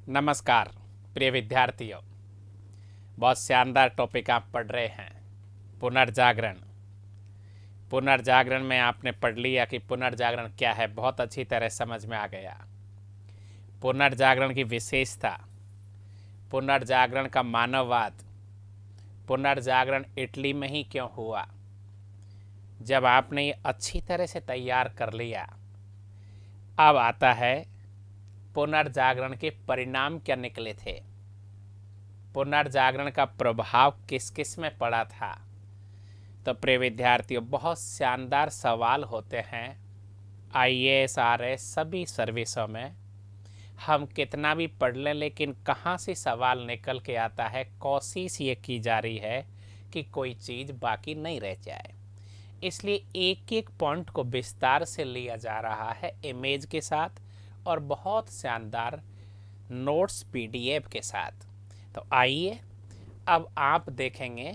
नमस्कार प्रिय विद्यार्थियों। बहुत शानदार टॉपिक आप पढ़ रहे हैं, पुनर्जागरण। पुनर्जागरण में आपने पढ़ लिया कि पुनर्जागरण क्या है, बहुत अच्छी तरह समझ में आ गया। पुनर्जागरण की विशेषता, पुनर्जागरण का मानववाद, पुनर्जागरण इटली में ही क्यों हुआ। जब आपने ये अच्छी तरह से तैयार कर लिया, अब आता है पुनर्जागरण के परिणाम क्या निकले थे, पुनर्जागरण का प्रभाव किस किस में पड़ा था। तो प्रिय विद्यार्थियों, बहुत शानदार सवाल होते हैं आईएएस आरएएस सभी सर्विसों में। हम कितना भी पढ़ लें, लेकिन कहाँ से सवाल निकल के आता है, कोशिश ये की जा रही है कि कोई चीज़ बाकी नहीं रह जाए। इसलिए एक एक पॉइंट को विस्तार से लिया जा रहा है इमेज के साथ और बहुत शानदार नोट्स पीडीएफ के साथ। तो आइए अब आप देखेंगे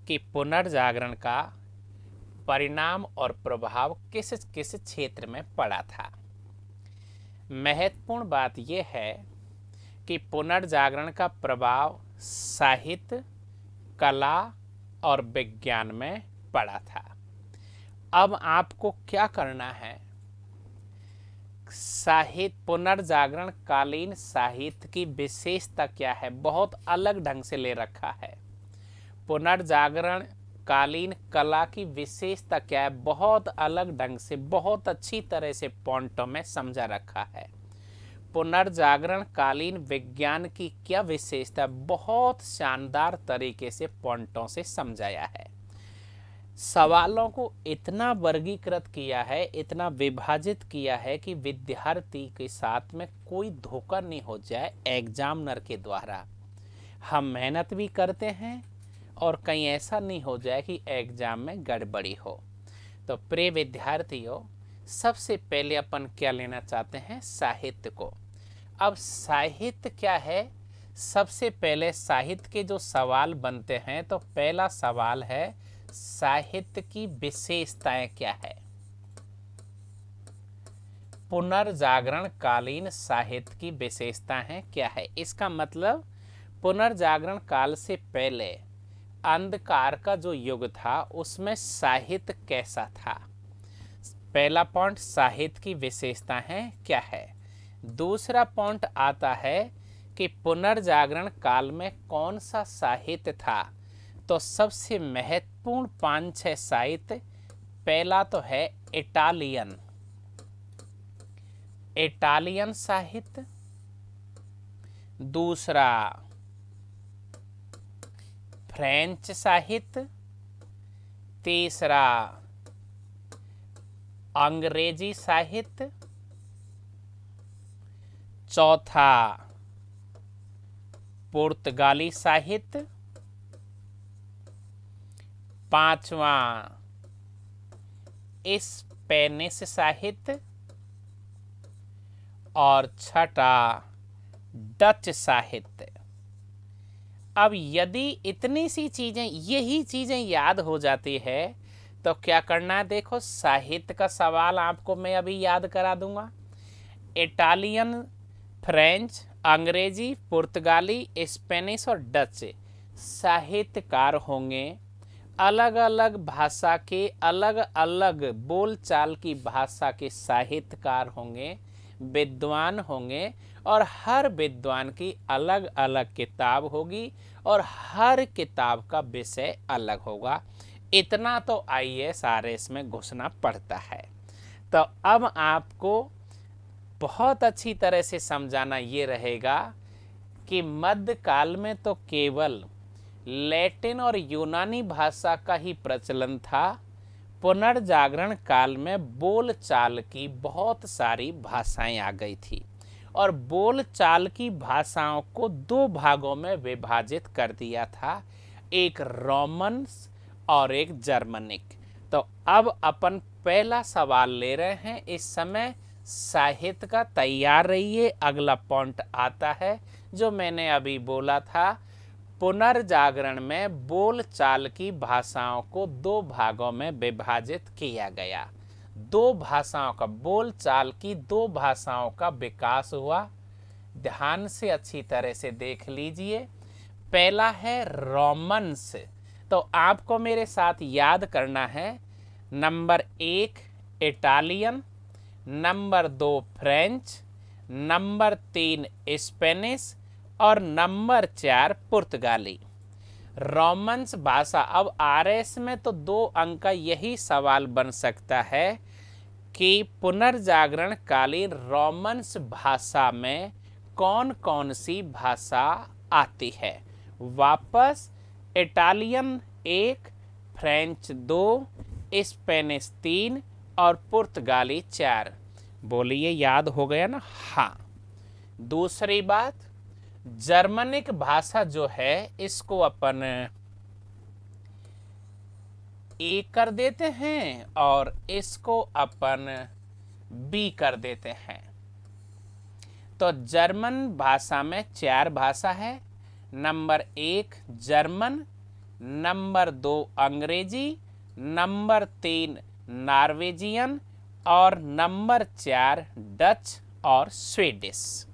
कि पुनर्जागरण का परिणाम और प्रभाव किस किस क्षेत्र में पड़ा था। महत्वपूर्ण बात यह है कि पुनर्जागरण का प्रभाव साहित्य, कला और विज्ञान में पड़ा था। अब आपको क्या करना है, साहित्य, पुनर्जागरण कालीन साहित्य की विशेषता क्या है, बहुत अलग ढंग से ले रखा है। पुनर्जागरण कालीन कला की विशेषता क्या है, बहुत अलग ढंग से, बहुत अच्छी तरह से पॉइंटों में समझा रखा है। पुनर्जागरण कालीन विज्ञान की क्या विशेषता, बहुत शानदार तरीके से पॉइंटों से समझाया है। सवालों को इतना वर्गीकृत किया है, इतना विभाजित किया है कि विद्यार्थी के साथ में कोई धोखा नहीं हो जाए एग्जामिनर के द्वारा। हम मेहनत भी करते हैं और कहीं ऐसा नहीं हो जाए कि एग्जाम में गड़बड़ी हो। तो प्रिय विद्यार्थियों, सबसे पहले अपन क्या लेना चाहते हैं, साहित्य को। अब साहित्य क्या है, सबसे पहले साहित्य के जो सवाल बनते हैं, तो पहला सवाल है साहित्य की विशेषताएं क्या है। पुनर्जागरण कालीन साहित्य की विशेषताएं क्या है, इसका मतलब पुनर्जागरण काल से पहले अंधकार का जो युग था उसमें साहित्य कैसा था। पहला पॉइंट साहित्य की विशेषताएं क्या है। दूसरा पॉइंट आता है कि पुनर्जागरण काल में कौन सा साहित्य था। तो सबसे महत्वपूर्ण 5-6 साहित्य, पहला तो है इटालियन साहित्य, दूसरा फ्रेंच साहित्य, तीसरा अंग्रेजी साहित्य, चौथा पुर्तगाली साहित्य, पांचवा स्पेनिश साहित्य और छठा डच साहित्य। अब यदि इतनी सी चीजें, यही चीजें याद हो जाती है तो क्या करना है, देखो साहित्य का सवाल आपको मैं अभी याद करा दूंगा। इटालियन, फ्रेंच, अंग्रेजी, पुर्तगाली, स्पेनिश और डच साहित्यकार होंगे। अलग अलग भाषा के, अलग अलग बोलचाल की भाषा के साहित्यकार होंगे, विद्वान होंगे, और हर विद्वान की अलग अलग किताब होगी और हर किताब का विषय अलग होगा। इतना तो आईएएस आरएएस में घुसना पड़ता है। तो अब आपको बहुत अच्छी तरह से समझाना ये रहेगा कि मध्यकाल में तो केवल लैटिन और यूनानी भाषा का ही प्रचलन था। पुनर्जागरण काल में बोलचाल की बहुत सारी भाषाएं आ गई थी और बोलचाल की भाषाओं को 2 भागों में विभाजित कर दिया था, एक रोमन और एक जर्मनिक। तो अब अपन पहला सवाल ले रहे हैं इस समय, साहित्य का तैयार रहिए। अगला पॉइंट आता है जो मैंने अभी बोला था, पुनर्जागरण में बोलचाल की भाषाओं को 2 भागों में विभाजित किया गया। 2 भाषाओं का, बोलचाल की 2 भाषाओं का विकास हुआ, ध्यान से अच्छी तरह से देख लीजिए। पहला है रोमन्स, तो आपको मेरे साथ याद करना है। Number 1 Italian, number 2 French, number 3 Spanish और नंबर 4 पुर्तगाली। रोमन्स भाषा। अब आरएस में तो 2 अंक का यही सवाल बन सकता है कि पुनर्जागरण कालीन रोमन्स भाषा में कौन कौन सी भाषा आती है। वापस इटालियन 1, फ्रेंच 2, स्पेनिश 3 और पुर्तगाली 4। बोलिए याद हो गया ना। हाँ। दूसरी बात, जर्मनिक भाषा जो है इसको अपन ए कर देते हैं और इसको अपन बी कर देते हैं। तो जर्मन भाषा में 4 भाषा है। नंबर 1 जर्मन, नंबर 2 अंग्रेजी, नंबर 3 नॉर्वेजियन और नंबर 4 डच और स्वीडिश।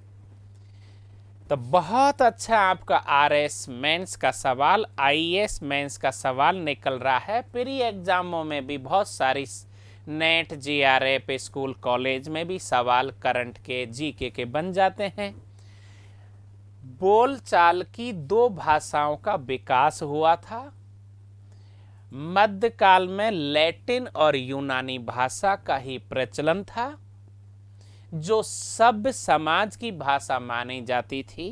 तो बहुत अच्छा आपका आरएस मेंस का सवाल, आईएएस मेंस का सवाल निकल रहा है। प्री एग्जामों में भी बहुत सारी नेट, जीआरएफ, स्कूल कॉलेज में भी सवाल करंट के, जीके के बन जाते हैं। बोलचाल की 2 भाषाओं का विकास हुआ था। मध्यकाल में लैटिन और यूनानी भाषा का ही प्रचलन था, जो सभ्य समाज की भाषा मानी जाती थी।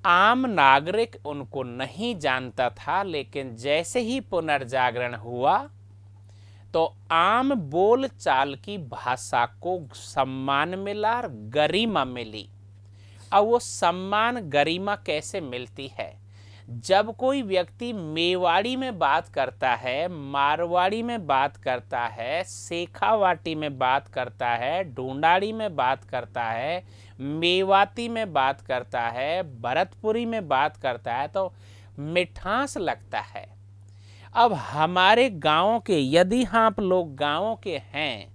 आम नागरिक उनको नहीं जानता था, लेकिन जैसे ही पुनर्जागरण हुआ तो आम बोलचाल की भाषा को सम्मान मिला, गरिमा मिली। अब वो सम्मान गरिमा कैसे मिलती है? जब कोई व्यक्ति मेवाड़ी में बात करता है, मारवाड़ी में बात करता है, शेखावाटी में बात करता है, ढूंढाड़ी में बात करता है, मेवाती में बात करता है, भरतपुरी में बात करता है, तो मिठास लगता है। अब हमारे गाँव के, यदि आप लोग गाँव के हैं,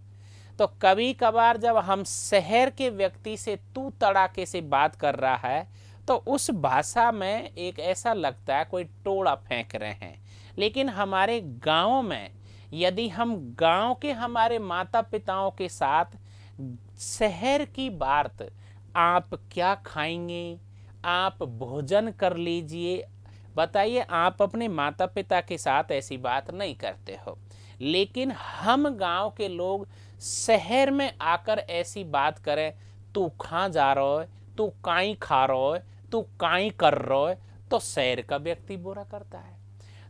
तो कभी कभार जब हम शहर के व्यक्ति से तू तड़ाके से बात कर रहा है तो उस भाषा में एक ऐसा लगता है कोई टोड़ा फेंक रहे हैं। लेकिन हमारे गाँव में यदि हम गाँव के हमारे माता पिताओं के साथ शहर की बात, आप क्या खाएंगे, आप भोजन कर लीजिए, बताइए, आप अपने माता पिता के साथ ऐसी बात नहीं करते हो। लेकिन हम गांव के लोग शहर में आकर ऐसी बात करें, तू कहाँ जा रहा है, तू काई खा रहा है, तू काई कर रहा है, तो शहर का व्यक्ति बुरा करता है।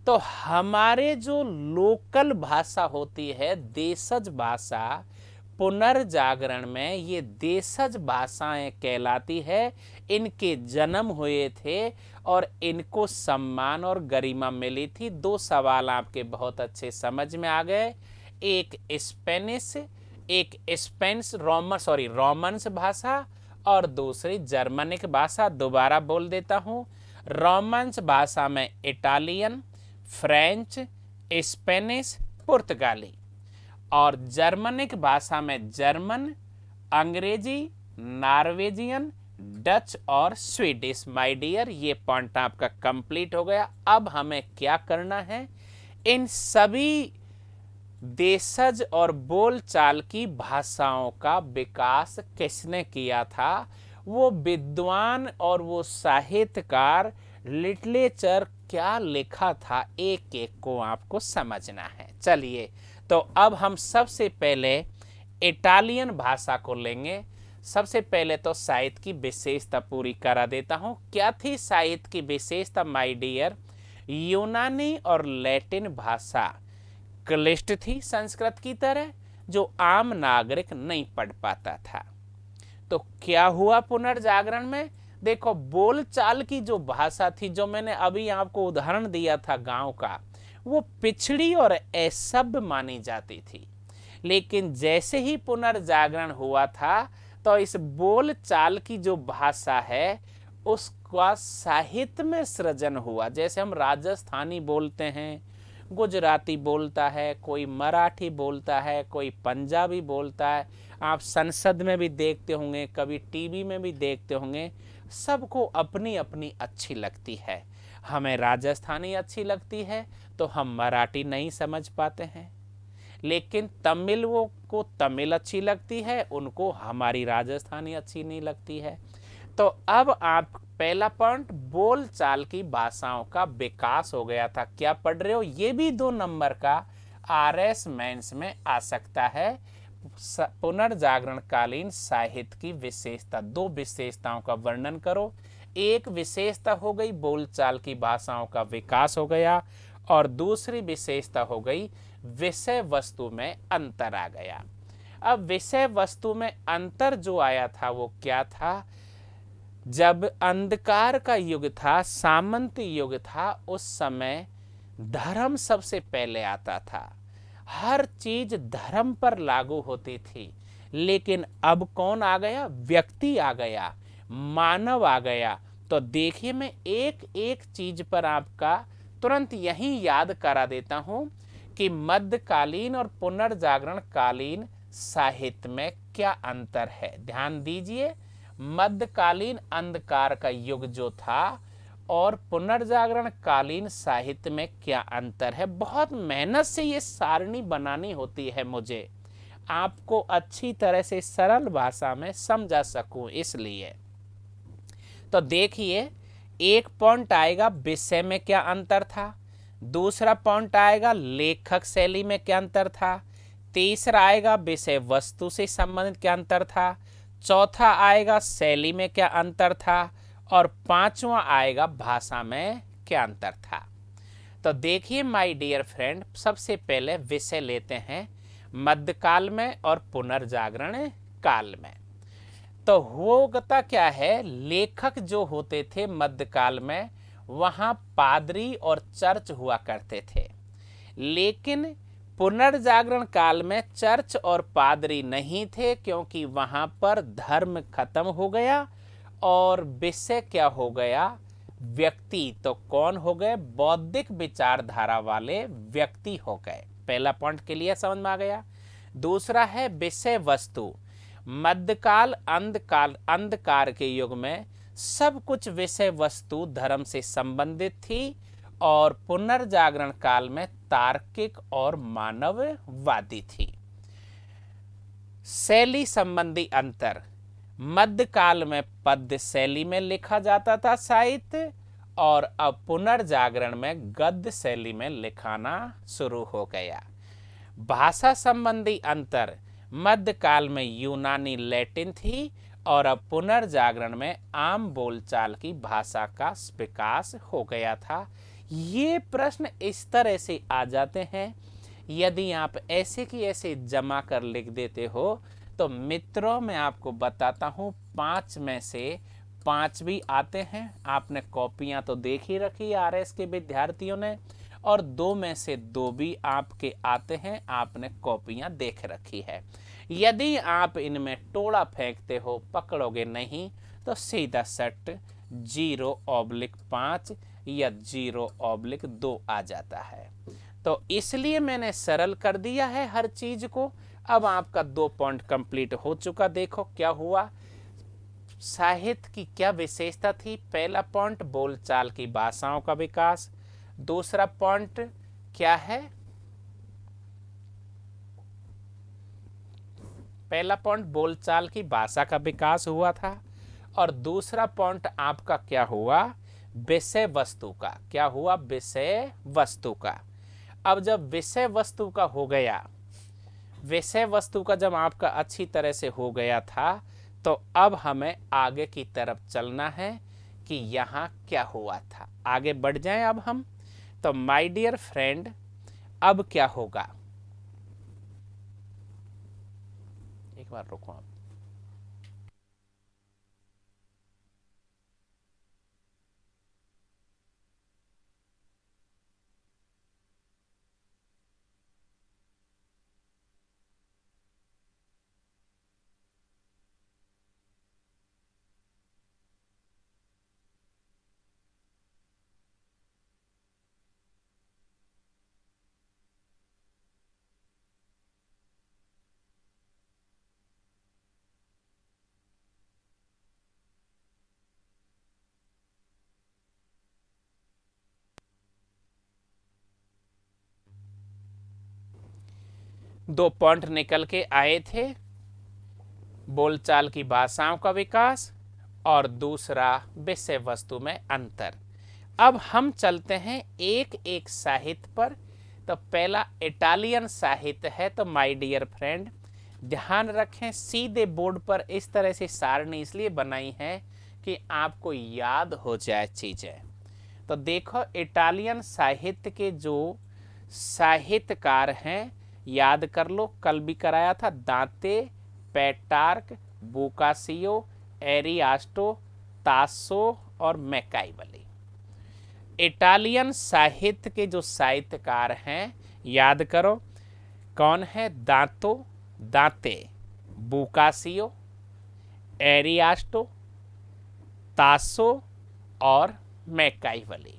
तो हमारे जो लोकल भाषा होती है, देशज भाषा, पुनर्जागरण में ये देशज भाषाएं कहलाती है। इनके जन्म हुए थे और इनको सम्मान और गरिमा मिली थी। 2 सवाल आपके बहुत अच्छे समझ में आ गए। एक स्पेनिश, एक रोमन्स भाषा और दूसरी जर्मनिक भाषा। दोबारा बोल देता हूँ। रोमन्स भाषा में इटालियन, फ्रेंच, स्पेनिश, पुर्तगाली, और जर्मनिक भाषा में जर्मन, अंग्रेजी, नॉर्वेजियन, डच और स्वीडिश। माय डियर, ये पॉइंट आपका कंप्लीट हो गया। अब हमें क्या करना है, इन सभी देशज और बोलचाल की भाषाओं का विकास किसने किया था, वो विद्वान और वो साहित्यकार, लिटरेचर क्या लिखा था, एक एक को आपको समझना है। चलिए, तो अब हम सबसे पहले इटालियन भाषा को लेंगे। सबसे पहले तो साहित्य की विशेषता पूरी करा देता हूँ। क्या थी साहित्य की विशेषता माय डियर? यूनानी और लैटिन भाषा क्लिष्ट थी संस्कृत की तरह, जो आम नागरिक नहीं पढ़ पाता था। तो क्या हुआ पुनर्जागरण में? देखो, बोलचाल की जो भाषा थी, जो मैंने अभी आपको उदाहरण दिया था गांव का, वो पिछड़ी और असभ्य मानी जाती थी। लेकिन जैसे ही पुनर्जागरण हुआ था तो इस बोलचाल की जो भाषा है उसका साहित्य में सृजन हुआ। जैसे हम राजस्थानी बोलते हैं, गुजराती बोलता है, कोई मराठी बोलता है, कोई पंजाबी बोलता है। आप संसद में भी देखते होंगे, कभी टीवी में भी देखते होंगे, सबको अपनी अपनी अच्छी लगती है। हमें राजस्थानी अच्छी लगती है तो हम मराठी नहीं समझ पाते हैं, लेकिन तमिल वो को तमिल अच्छी लगती है, उनको हमारी राजस्थानी अच्छी नहीं लगती है। तो अब आप पहला पॉइंट बोल चाल की भाषाओं का विकास हो गया था, क्या पढ़ रहे हो, ये भी 2 नंबर का RS मेंस में आ सकता है। पुनर्जागरण कालीन साहित्य की विशेषता, 2 विशेषताओं का वर्णन करो। एक विशेषता हो गई बोलचाल की भाषाओं का विकास हो गया, और दूसरी विशेषता हो गई विषय वस्तु में अंतर आ गया। अब विषय वस्तु में अंतर जो आया था वो क्या था, जब अंधकार का युग था, सामंत युग था, उस समय धर्म सबसे पहले आता था, हर चीज धर्म पर लागू होती थी। लेकिन अब कौन आ गया, व्यक्ति आ गया, मानव आ गया। तो देखिए मैं एक एक चीज पर आपका तुरंत यही याद करा देता हूं कि मध्यकालीन और पुनर्जागरण कालीन साहित्य में क्या अंतर है। ध्यान दीजिए, मध्यकालीन अंधकार का युग जो था और पुनर्जागरण कालीन साहित्य में क्या अंतर है। बहुत मेहनत से ये सारणी बनानी होती है मुझे, आपको अच्छी तरह से सरल भाषा में समझा सकूं इसलिए। तो देखिए, एक पॉइंट आएगा विषय में क्या अंतर था, दूसरा पॉइंट आएगा लेखक शैली में क्या अंतर था, तीसरा आएगा विषय वस्तु से संबंधित क्या अंतर था, चौथा आएगा शैली में क्या अंतर था, और पांचवा आएगा भाषा में क्या अंतर था। तो देखिए माय डियर फ्रेंड, सबसे पहले विषय लेते हैं मध्यकाल में और पुनर्जागरण काल में। तो होता क्या है, लेखक जो होते थे मध्यकाल में, वहां पादरी और चर्च हुआ करते थे, लेकिन पुनर्जागरण काल में चर्च और पादरी नहीं थे, क्योंकि वहां पर धर्म खत्म हो गया और विषय क्या हो गया, व्यक्ति। तो कौन हो गए, बौद्धिक विचारधारा वाले व्यक्ति हो गए। पहला पॉइंट के लिए समझ में आ गया। दूसरा है विषय वस्तु। मध्यकाल अंधकार के युग में सब कुछ विषय वस्तु धर्म से संबंधित थी, और पुनर्जागरण काल में तार्किक और मानववादी थी। शैली संबंधी अंतर, मध्यकाल में पद्य शैली में लिखा जाता था साहित्य, और अब पुनर्जागरण में गद्य शैली में लिखाना शुरू हो गया। भाषा संबंधी अंतर, मध्यकाल में यूनानी लैटिन थी, और अब पुनर्जागरण में आम बोलचाल की भाषा का विकास हो गया था। ये प्रश्न इस तरह से आ जाते हैं, यदि आप ऐसे की ऐसे जमा कर लिख देते हो तो मित्रों मैं आपको बताता हूँ 5 में से 5 भी आते हैं। आपने कॉपियां तो देख ही रखी RS के विद्यार्थियों ने, और 2 में से 2 भी आपके आते हैं, आपने कॉपियां देख रखी है। यदि आप इनमें टोड़ा फेंकते हो, पकड़ोगे नहीं, तो सीधा सट 0/5 या 0/2 आ जाता है। तो इसलिए मैंने सरल कर दिया है हर चीज को। अब आपका 2 पॉइंट कंप्लीट हो चुका। देखो क्या हुआ, साहित्य की क्या विशेषता थी। पहला पॉइंट बोलचाल की भाषाओं का विकास, दूसरा पॉइंट क्या है, पहला पॉइंट बोलचाल की भाषा का विकास हुआ था, और दूसरा पॉइंट आपका क्या हुआ, विषय वस्तु का। क्या हुआ, विषय वस्तु का। अब जब विषय वस्तु का हो गया, विषय वस्तु का जब आपका अच्छी तरह से हो गया था, तो अब हमें आगे की तरफ चलना है कि यहाँ क्या हुआ था। आगे बढ़ जाएं अब हम। तो माय डियर फ्रेंड, अब क्या होगा, एक बार रुको आप। 2 पॉइंट निकल के आए थे, बोलचाल की भाषाओं का विकास और दूसरा विषय वस्तु में अंतर। अब हम चलते हैं एक एक साहित्य पर। तो पहला इटालियन साहित्य है। तो माय डियर फ्रेंड, ध्यान रखें, सीधे बोर्ड पर इस तरह से सारणी इसलिए बनाई है कि आपको याद हो जाए चीजें। तो देखो, इटालियन साहित्य के जो साहित्यकार हैं याद कर लो, कल भी कराया था, दांते, पेट्रार्क, बोकासियो, एरियास्टो, तासो और मैकाइवली। इटालियन साहित्य के जो साहित्यकार हैं याद करो, कौन है? दांते, बोकासियो, एरियास्टो, तासो और मैकाइवली।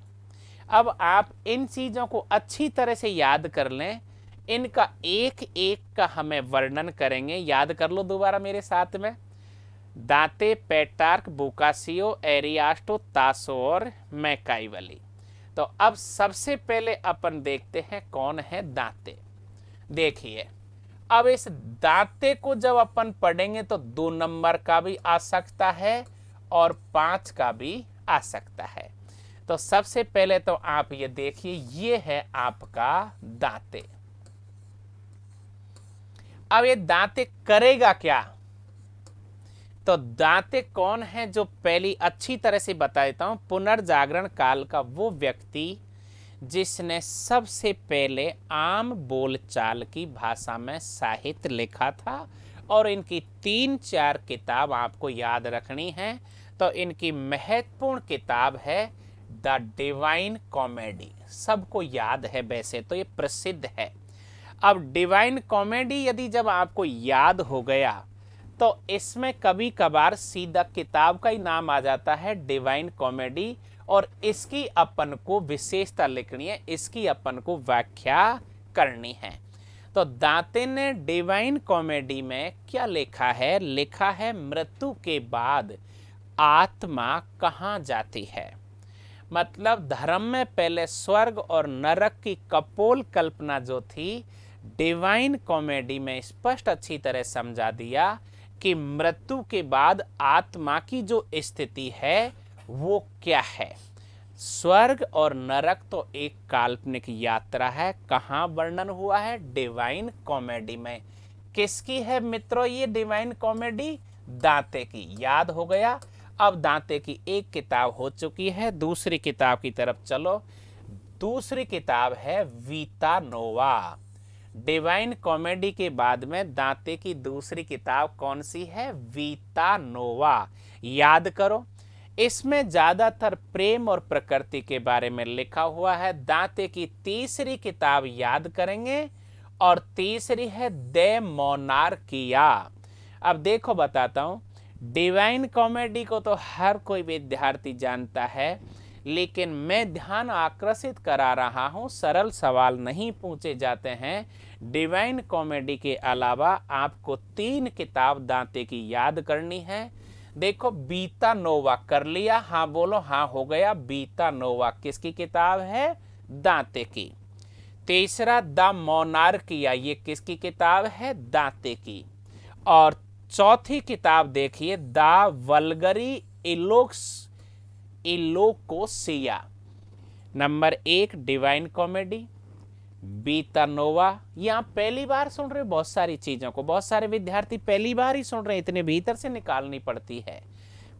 अब आप इन चीज़ों को अच्छी तरह से याद कर लें, इनका एक एक का हमें वर्णन करेंगे। याद कर लो दोबारा मेरे साथ में, दांते, पेट्रार्क, बोकासियो, एरियास्टो, तासो और मैकाइवली। तो अब सबसे पहले अपन देखते हैं कौन है दांते। देखिए, अब इस दांते को जब अपन पढ़ेंगे तो 2 नंबर का भी आ सकता है और 5 का भी आ सकता है। तो सबसे पहले तो आप ये देखिए, ये है आपका दांते। अब ये दांते करेगा क्या? तो दांते कौन है? जो पहली अच्छी तरह से बता देता हूं, पुनर्जागरण काल का वो व्यक्ति जिसने सबसे पहले आम बोलचाल की भाषा में साहित्य लिखा था। और इनकी 3-4 किताब आपको याद रखनी है। तो इनकी महत्वपूर्ण किताब है द डिवाइन कॉमेडी। सबको याद है, वैसे तो ये प्रसिद्ध है। अब डिवाइन कॉमेडी यदि जब आपको याद हो गया तो इसमें कभी कभार सीधा किताब का ही नाम आ जाता है, डिवाइन कॉमेडी, और इसकी अपन को विशेषता लिखनी है, इसकी अपन को व्याख्या करनी है। तो दांते ने डिवाइन कॉमेडी में क्या लिखा है? लिखा है, मृत्यु के बाद आत्मा कहाँ जाती है। मतलब धर्म में पहले स्वर्ग और नरक की कपोल कल्पना जो थी, डिवाइन कॉमेडी में स्पष्ट अच्छी तरह समझा दिया कि मृत्यु के बाद आत्मा की जो स्थिति है वो क्या है। स्वर्ग और नरक तो एक काल्पनिक यात्रा है। कहाँ वर्णन हुआ है? डिवाइन कॉमेडी में। किसकी है मित्रों ये डिवाइन कॉमेडी? दांते की। याद हो गया। अब दांते की एक किताब हो चुकी है, दूसरी किताब की तरफ चलो। दूसरी किताब है वीता नोवा। डिवाइन कॉमेडी के बाद में दांते की दूसरी किताब कौन सी है? वीता नोवा। याद करो, इसमें ज्यादातर प्रेम और प्रकृति के बारे में लिखा हुआ है। दांते की तीसरी किताब याद करेंगे, और तीसरी है दे मोनार्किया। अब देखो बताता हूं, डिवाइन कॉमेडी को तो हर कोई विद्यार्थी जानता है, लेकिन मैं ध्यान आकर्षित करा रहा हूं, सरल सवाल नहीं पूछे जाते हैं। डिवाइन कॉमेडी के अलावा आपको 3 किताब दांते की याद करनी है। देखो, बीता नोवा कर लिया? हाँ बोलो। हाँ हो गया। बीता नोवा किसकी किताब है? दांते की। तीसरा द मोनार्किया, ये किसकी किताब है? दांते की। और चौथी किताब देखिए, द वल्गरी इलोकोसिया। नंबर 1 डिवाइन कॉमेडी, बीता नोवा। यहाँ पहली बार सुन रहे हो बहुत सारी चीजों को, बहुत सारे विद्यार्थी पहली बार ही सुन रहे हैं, इतने भीतर से निकालनी पड़ती है।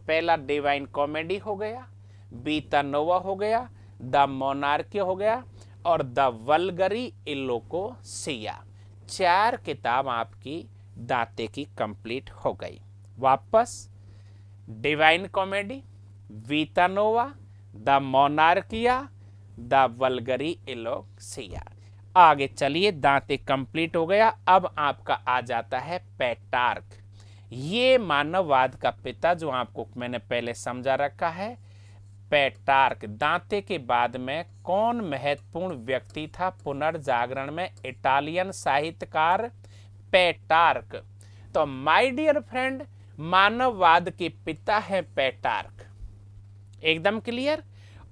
पहला डिवाइन कॉमेडी हो गया, बीता नोवा हो गया, द मोनार्की हो गया, और द वल्गरी इलोकोसिया। 4 किताब आपकी दांते की कंप्लीट हो गई। वापस Divine Comedy, Vita Nova, de Monarchia, de Vulgari Eloquentia. आगे चलिए, दांते कंप्लीट हो गया। अब आपका आ जाता है पेट्रार्क। ये मानववाद का पिता, जो आपको मैंने पहले समझा रखा है। पेट्रार्क दांते के बाद में कौन महत्वपूर्ण व्यक्ति था पुनर्जागरण में? इटालियन साहित्यकार पेट्रार्क। तो माय डियर फ्रेंड, मानववाद के पिता है पेट्रार्क। एकदम क्लियर।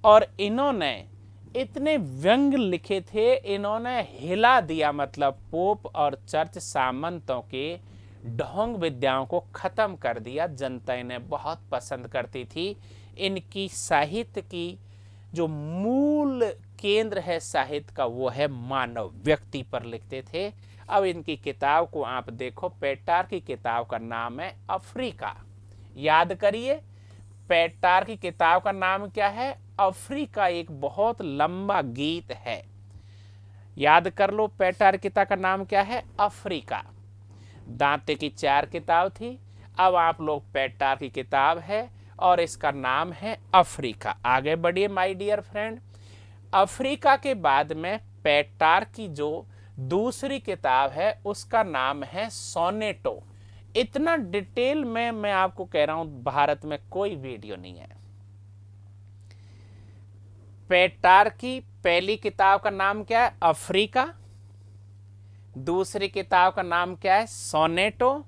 और इन्होंने इतने व्यंग लिखे थे, इन्होंने हिला दिया, मतलब पोप और चर्च सामंतों के ढोंग विद्याओं को खत्म कर दिया। जनता इन्हें बहुत पसंद करती थी। इनकी साहित्य की जो मूल केंद्र है साहित्य का, वो है मानव, व्यक्ति पर लिखते थे। अब इनकी किताब को आप देखो, पेट्रार्क की किताब का नाम है अफ्रीका। याद करिए, पेट्रार्क की किताब का नाम क्या है? अफ्रीका। एक बहुत लंबा गीत है, याद कर लो। पेट्रार्क की किताब का नाम क्या है? अफ्रीका। दांते की 4 किताब थी, अब आप लोग पेट्रार्क की किताब है और इसका नाम है अफ्रीका। आगे बढ़िए माय डियर फ्रेंड। अफ्रीका के बाद में पेट्रार्क की जो दूसरी किताब है उसका नाम है सोनेटो। इतना डिटेल में मैं आपको कह रहा हूं, भारत में कोई वीडियो नहीं है। पेट्रार्क की पहली किताब का नाम क्या है? अफ्रीका। दूसरी किताब का नाम क्या है? सोनेटो।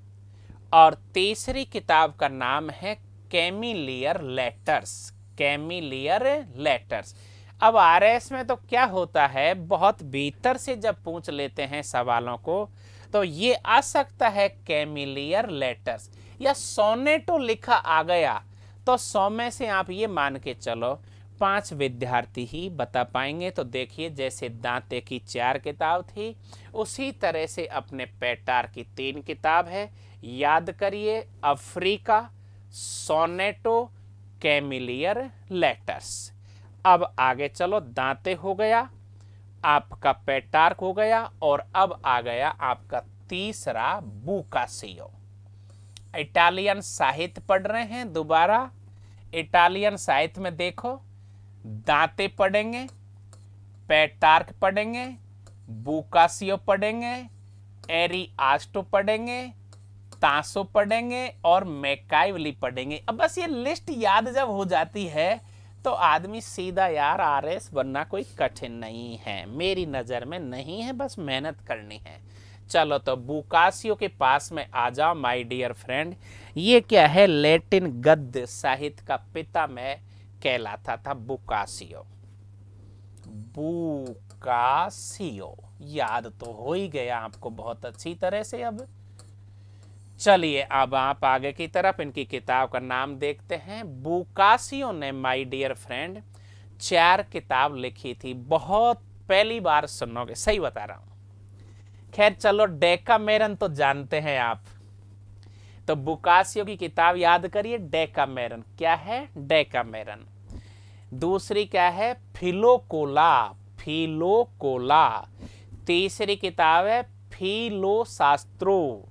और तीसरी किताब का नाम है कैमिलियर लेटर्स। कैमिलियर लेटर्स। अब आरएस में तो क्या होता है, बहुत भीतर से जब पूछ लेते हैं सवालों को, तो ये आ सकता है कैमिलियर लेटर्स या सोनेटो लिखा आ गया, तो 100 में से आप ये मान के चलो 5 विद्यार्थी ही बता पाएंगे। तो देखिए, जैसे दांते की 4 किताब थी, उसी तरह से अपने पेट्रार्क की 3 किताब है। याद करिए, अफ्रीका, सोनेटो, कैमिलियर लेटर्स। अब आगे चलो, दांते हो गया, आपका पेट्रार्क हो गया, और अब आ गया आपका तीसरा बुकासियो। इटालियन साहित्य पढ़ रहे हैं दोबारा। इटालियन साहित्य में देखो, दांते पढ़ेंगे, पेट्रार्क पढ़ेंगे, बुकासियो पढ़ेंगे, एरिआस्टो पढ़ेंगे, तासो पढ़ेंगे और मैकाइवली पढ़ेंगे। अब बस ये लिस्ट याद जब हो जाती है तो आदमी सीधा यार आरएस बनना कोई कठिन नहीं है, मेरी नज़र में नहीं है, बस मेहनत करनी है। चलो तो बुकासियो के पास में आ जाओ माय डियर फ्रेंड। ये क्या है? लैटिन गद्य साहित्य का पिता में कहलाता था बुकासियो। बुकासियो याद तो हो ही गया आपको बहुत अच्छी तरह से। अब चलिए, अब आप आगे की तरफ इनकी किताब का नाम देखते हैं। बुकासियो ने माय डियर फ्रेंड 4 किताब लिखी थी। बहुत पहली बार सुनोगे, सही बता रहा हूं। खैर चलो, डेकामेरन तो जानते हैं आप, तो बुकासियो की किताब याद करिए, डेकामेरन। क्या है? डेकामेरन। दूसरी क्या है? फिलोकोला। फिलोकोला। तीसरी किताब है फिलोशास्त्रो।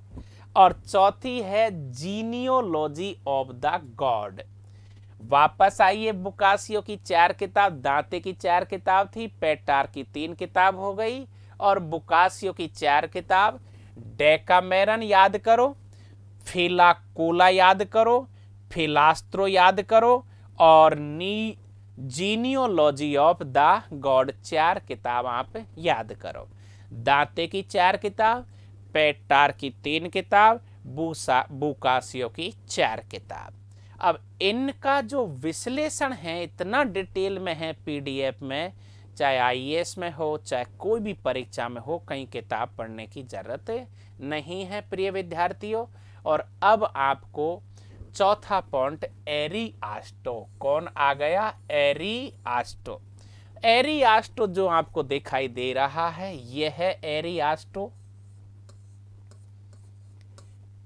और चौथी है जीनियोलॉजी ऑफ द गॉड। वापस आइए, बुकासियो की 4 किताब, दांते की 4 किताब थी, पेट्रार्क की 3 किताब हो गई, और बुकासियो की 4 किताब। डेकामेरन याद करो, फिलाकोला याद करो, फिलास्त्रो याद करो, और जीनियोलॉजी ऑफ द गॉड 4 किताब आप याद करो। दांते की 4 किताब, पेट्रार्क की 3 किताब, बुकासियो की 4 किताब। अब इनका जो विश्लेषण है इतना डिटेल में है पीडीएफ में, चाहे आईएएस में हो चाहे कोई भी परीक्षा में हो, कहीं किताब पढ़ने की जरूरत नहीं है प्रिय विद्यार्थियों। और अब आपको चौथा पॉइंट, एरिआस्टो। कौन आ गया? एरिआस्टो। एरिआस्टो जो आपको दिखाई दे रहा है, यह है एरिआस्टो।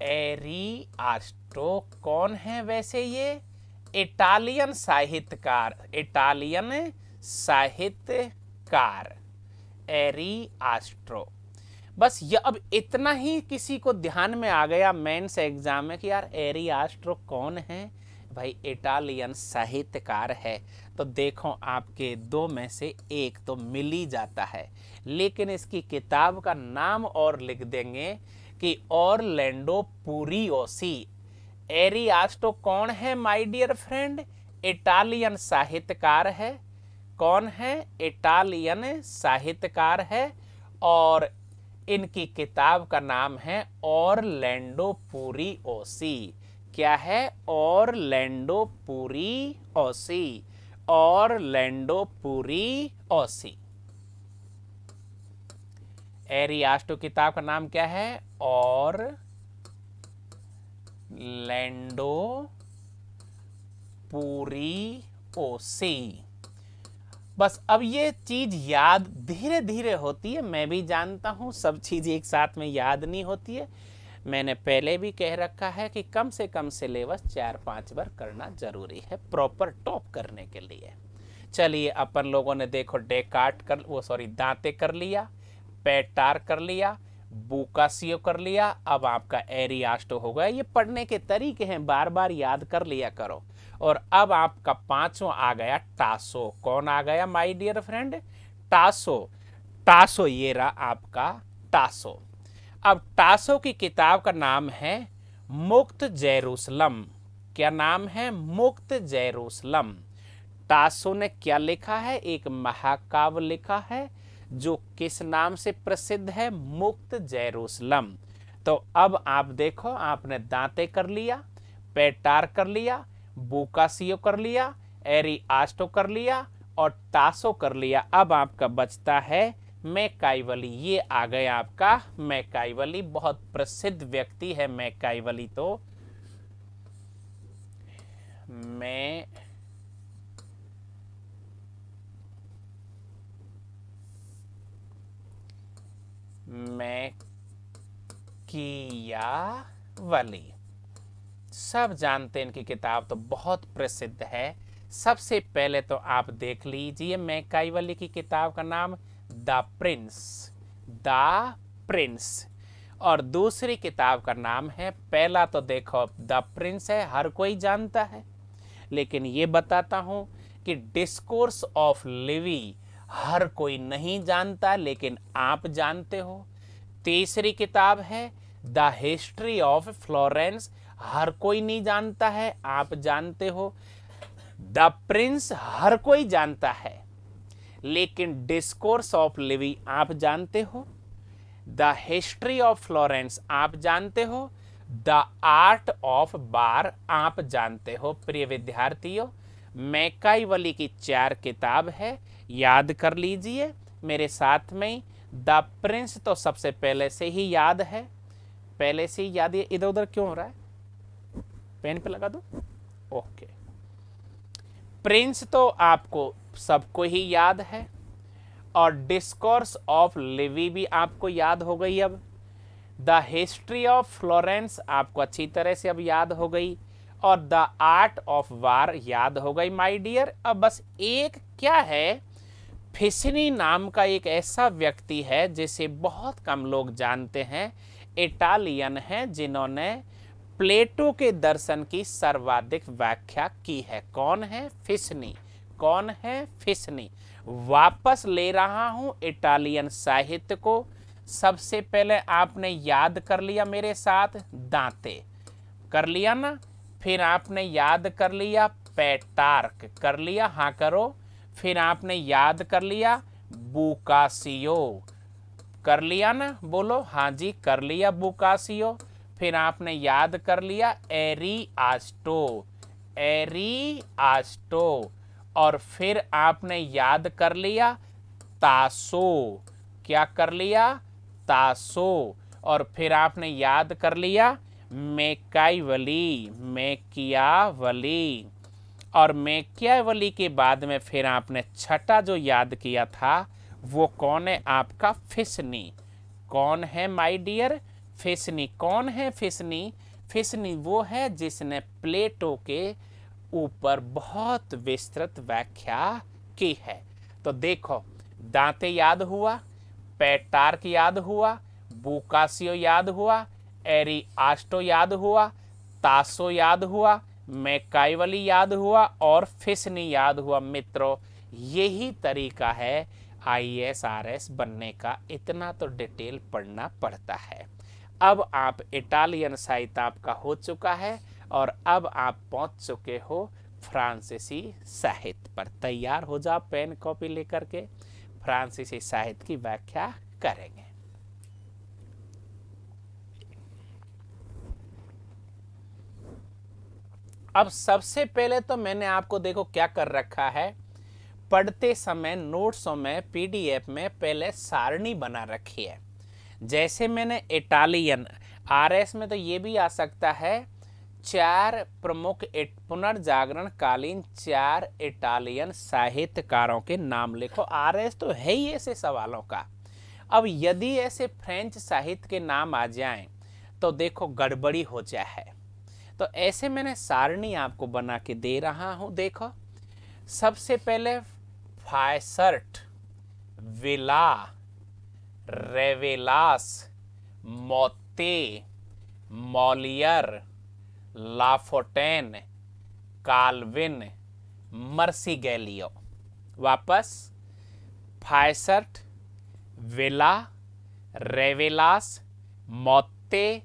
एरिआस्टो कौन है वैसे? ये इटालियन साहित्यकार, इटालियन साहित्यकार एरिआस्टो। बस ये अब इतना ही किसी को ध्यान में आ गया मेंस एग्जाम में कि यार एरिआस्टो कौन है? भाई इटालियन साहित्यकार है। तो देखो, आपके 2 में से 1 तो मिल ही जाता है, लेकिन इसकी किताब का नाम और लिख देंगे कि ऑरलैंडो पुरियोसी। एरिआस्टो कौन है माय डियर फ्रेंड? इटालियन साहित्यकार है। कौन है? इटालियन साहित्यकार है। और इनकी किताब का नाम है ऑरलैंडो पुरियोसी। क्या है? ऑरलैंडो पुरियोसी। ऑरलैंडो पूरी ओसी। एरियास्टो किताब का नाम क्या है? ऑरलैंडो पूरी ओसी। बस अब ये चीज याद धीरे धीरे होती है, मैं भी जानता हूं सब चीज एक साथ में याद नहीं होती है। मैंने पहले भी कह रखा है कि कम से कम सिलेबस 4-5 बार करना जरूरी है प्रॉपर टॉप करने के लिए। चलिए अपन लोगों ने देखो डेकार्ट कर दांते कर लिया, पेटार कर लिया, बुकासियो कर लिया, अब आपका एरियास्टो हो गया। ये पढ़ने के तरीके हैं, बार बार याद कर लिया करो। और अब आपका पांचवा आ गया टासो। कौन आ गया माय डियर फ्रेंड? टासो। टासो ये रहा आपका टासो। अब टासो की किताब का नाम है मुक्त जेरूसलम। क्या नाम है? मुक्त जेरूसलम। टासो ने क्या लिखा है? एक महाकाव्य लिखा है जो किस नाम से प्रसिद्ध है? मुक्त जेरूसलम। तो अब आप देखो, आपने दांते कर लिया, पेटार कर लिया, बुकासियो कर लिया, एरियास्टो कर लिया और टासो कर लिया। अब आपका बचता है मैकाइवली। ये आ गया आपका मैकाइवली। बहुत प्रसिद्ध व्यक्ति है मैकाइवली। तो मैकियावली सब जानते हैं, इनकी किताब तो बहुत प्रसिद्ध है। सबसे पहले तो आप देख लीजिए मैकाइवली की किताब का नाम द प्रिंस। The Prince. और दूसरी किताब का नाम है, पहला तो देखो द प्रिंस है, हर कोई जानता है, लेकिन ये बताता हूं कि डिस्कोर्स ऑफ लिवी हर कोई नहीं जानता, लेकिन आप जानते हो। तीसरी किताब है द हिस्ट्री ऑफ फ्लोरेंस, हर कोई नहीं जानता है, आप जानते हो। द प्रिंस हर कोई जानता है, लेकिन डिस्कोर्स ऑफ लिवी आप जानते हो। द हिस्ट्री ऑफ फ्लोरेंस आप जानते हो। द आर्ट ऑफ बार आप जानते हो। प्रिय विद्यार्थियों, मैकाइवली की 4 किताब है, याद कर लीजिए मेरे साथ में। द प्रिंस तो सबसे पहले से ही याद है, पहले से ही याद है। इधर उधर क्यों हो रहा है? पेन पे लगा दो। ओके। प्रिंस तो आपको सबको ही याद है, और डिस्कोर्स ऑफ लिवी भी आपको याद हो गई। अब द हिस्ट्री ऑफ फ्लोरेंस आपको अच्छी तरह से अब याद हो गई, और द आर्ट ऑफ वार याद हो गई माय डियर। अब बस एक क्या है, फिशनी नाम का एक ऐसा व्यक्ति है जिसे बहुत कम लोग जानते हैं। इटालियन है जिन्होंने प्लेटो के दर्शन की सर्वाधिक व्याख्या की है। कौन है? फिशनी। कौन है? फिशनी। वापस ले रहा हूं इटालियन साहित्य को। सबसे पहले आपने याद कर लिया मेरे साथ दांते, कर लिया ना। फिर आपने याद कर लिया पेटार्क, कर लिया? हाँ करो। फिर आपने याद कर लिया बुकासियो, कर लिया ना? बोलो हाँ जी, कर लिया बुकासियो। फिर आपने याद कर लिया एरियास्टो, एरियास्टो। और फिर आपने याद कर लिया तासो। क्या कर लिया? तासो। और फिर आपने याद कर लिया मैकाइवली, मैकियावली। और मैकियावली के बाद में फिर आपने छठा जो याद किया था वो कौन है? आपका फिशनी। कौन है माय डियर? फिशनी। कौन है फिशनी? फिशनी वो है जिसने प्लेटो के ऊपर बहुत विस्तृत व्याख्या की है। तो देखो, दांते याद हुआ, पेटार्क याद हुआ, बुकासियो याद हुआ, एरियास्टो याद हुआ, तासो याद हुआ, मैकाइवली याद हुआ और फिशनी याद हुआ। मित्रों, यही तरीका है IAS बनने का। इतना तो डिटेल पढ़ना पड़ता है। अब आप इटालियन साहित्य आपका हो चुका है, और अब आप पहुंच चुके हो फ्रांसीसी साहित्य पर। तैयार हो जाओ पेन कॉपी लेकर के, फ्रांसीसी साहित्य की व्याख्या करेंगे। अब सबसे पहले तो मैंने आपको देखो क्या कर रखा है, पढ़ते समय नोट्सों में पीडीएफ में पहले सारणी बना रखी है। जैसे मैंने इटालियन, आरएस में तो ये भी आ सकता है, 4 प्रमुख पुनर्जागरण कालीन 4 इटालियन साहित्यकारों के नाम लिखो। आरएस तो है ही ऐसे सवालों का। अब यदि ऐसे फ्रेंच साहित्य के नाम आ जाएं तो देखो गड़बड़ी हो जाए। तो ऐसे मैंने सारणी आपको बना के दे रहा हूं। देखो सबसे पहले फायसर्ट, विला, रेवेलास, मोत्ते, मॉलियर, लाफोटेन, काल्विन, मर्सीगेलियो। वापस फायसर्ट, विला, रेवेलास, मोत्ते,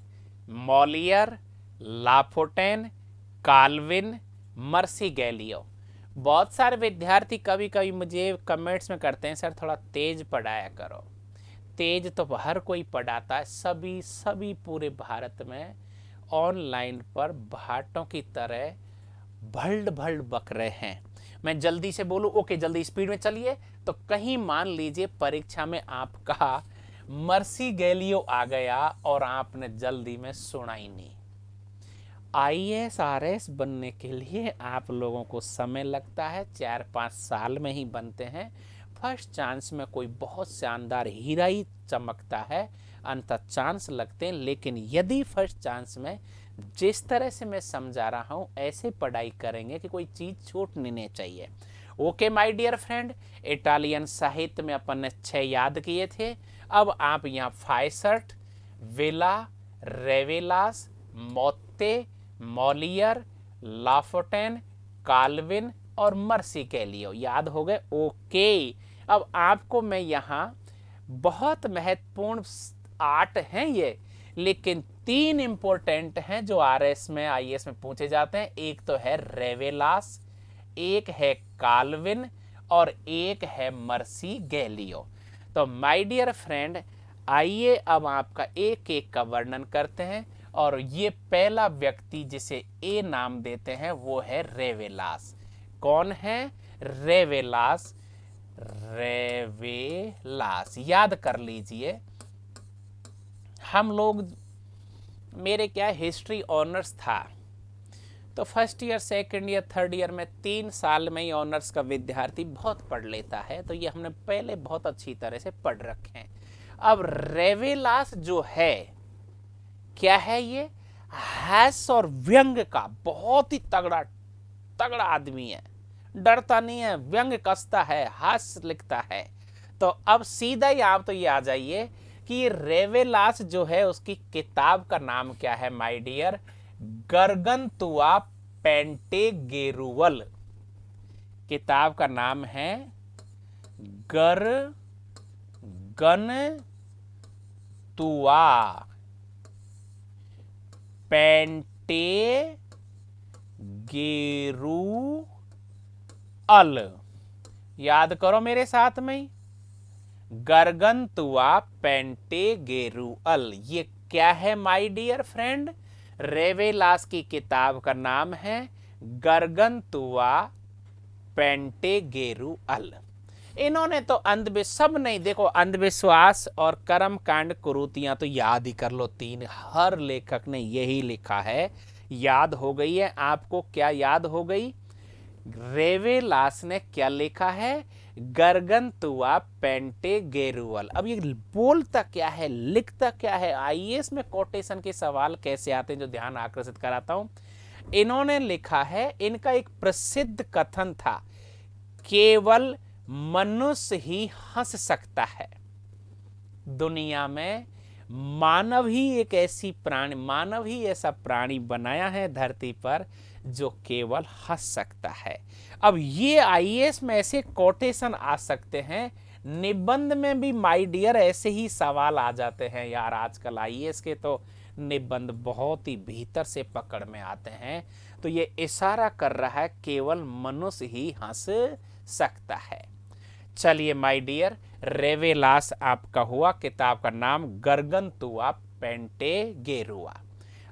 मॉलियर, लाफोटेन, काल्विन, मर्सीगेलियो। बहुत सारे विद्यार्थी कभी कभी मुझे कमेंट्स में करते हैं, सर थोड़ा तेज पढ़ाया करो। तेज तो हर कोई पढ़ाता है, सभी पूरे भारत में ऑनलाइन पर भाटों की तरह भल्ड भल्ड बक रहे हैं। मैं जल्दी से बोलूं, ओके जल्दी स्पीड में चलिए, तो कहीं मान लीजिए परीक्षा में आपका मर्सीगेलियो आ गया और आपने जल्दी में सुना ही नहीं। आईएएस आरएस बनने के लिए आप लोगों को समय लगता है, 4-5 साल में ही बनते हैं। फर्स्ट चांस में कोई बहुत शानदार हीरा ही चमकता है, अंत चांस लगते हैं। लेकिन यदि फर्स्ट चांस में जिस तरह से मैं समझा रहा हूँ ऐसे पढ़ाई करेंगे कि कोई चीज़ छूटनी नहीं चाहिए। Okay my dear friend, Italian साहित्य में अपन ने 6 याद किए थे। अब आप यहाँ फायसर्ट, विला, रेवेलास, मोत्ते, मॉलियर, लाफोटेन, काल्विन और मर्सीगेलियो याद हो गए। ओके, अब आपको मैं यहाँ बहुत महत्वपूर्ण 8 हैं ये, लेकिन 3 इंपॉर्टेंट हैं जो आरएस में आईएएस में पूछे जाते हैं। एक तो है रेवेलास, एक है काल्विन और एक है मर्सीगेलियो। तो माय डियर फ्रेंड, आइए अब आपका एक एक का वर्णन करते हैं। और ये पहला व्यक्ति जिसे ए नाम देते हैं वो है रेवेलास। कौन है? रेवेलास। रेवेलास याद कर लीजिए। हम लोग, मेरे क्या हिस्ट्री ऑनर्स था, तो first year, second year, third year में 3 साल में ही ऑनर्स का विद्यार्थी बहुत पढ़ लेता है। तो ये हमने पहले बहुत अच्छी तरह से पढ़ रखे हैं। अब रेवेलास जो है, क्या है ये? हास और व्यंग का बहुत ही तगड़ा आदमी है। डरता नहीं है, व्यंग कसता है, हास्य लिखता है। तो अब सीधा ही आप तो ये आ जाइए कि रेवेलास जो है उसकी किताब का नाम क्या है माय डियर? गरगंतुआ पेंटेगेरुअल। किताब का नाम है गरगनतुआ पेंटेगेरुअल। याद करो मेरे साथ में, गरगंतुआ पेंटेगेरुअल। ये क्या है माय डियर फ्रेंड? रेवेलास की किताब का नाम है गरगंतुआ पेंटेगेरुअल। इन्होंने तो सब नहीं, देखो अंधविश्वास और कर्म कांड कुरीतियां तो याद ही कर लो 3, हर लेखक ने यही लिखा है। याद हो गई है आपको? क्या याद हो गई? रेवेलास ने क्या लिखा है? गरगंतुआ पेंटेगेरुअल। अब ये बोलता क्या है, लिखता क्या है? आईएएस में कोटेशन के सवाल कैसे आते हैं जो ध्यान आकर्षित कराता हूं। इन्होंने लिखा है, इनका एक प्रसिद्ध कथन था, केवल मनुष्य ही हंस सकता है। दुनिया में मानव ही एक ऐसी प्राणी, मानव ही ऐसा प्राणी बनाया है धरती पर जो केवल हंस सकता है। अब ये आईएएस में ऐसे कोटेशन आ सकते हैं, निबंध में भी माय डियर ऐसे ही सवाल आ जाते हैं यार। आजकल आईएएस के तो निबंध बहुत ही भीतर से पकड़ में आते हैं। तो ये इशारा कर रहा है केवल मनुष्य ही हंस सकता है। चलिए माय डियर, रेवेलास आपका हुआ, किताब का नाम गरगंतुआ पेंटेगेरुआ।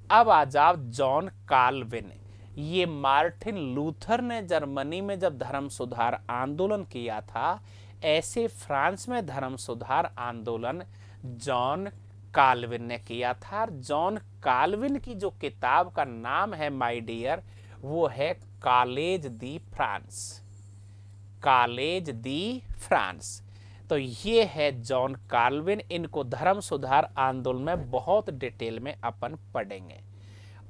अब आ जाओ जॉन काल्विन। ये मार्टिन लूथर ने जर्मनी में जब धर्म सुधार आंदोलन किया था, ऐसे फ्रांस में धर्म सुधार आंदोलन जॉन काल्विन ने किया था। जॉन काल्विन की जो किताब का नाम है माय डियर, वो है कॉलेज दी फ्रांस। कॉलेज दी फ्रांस। तो ये है जॉन काल्विन। इनको धर्म सुधार आंदोलन में बहुत डिटेल में अपन पढ़ेंगे।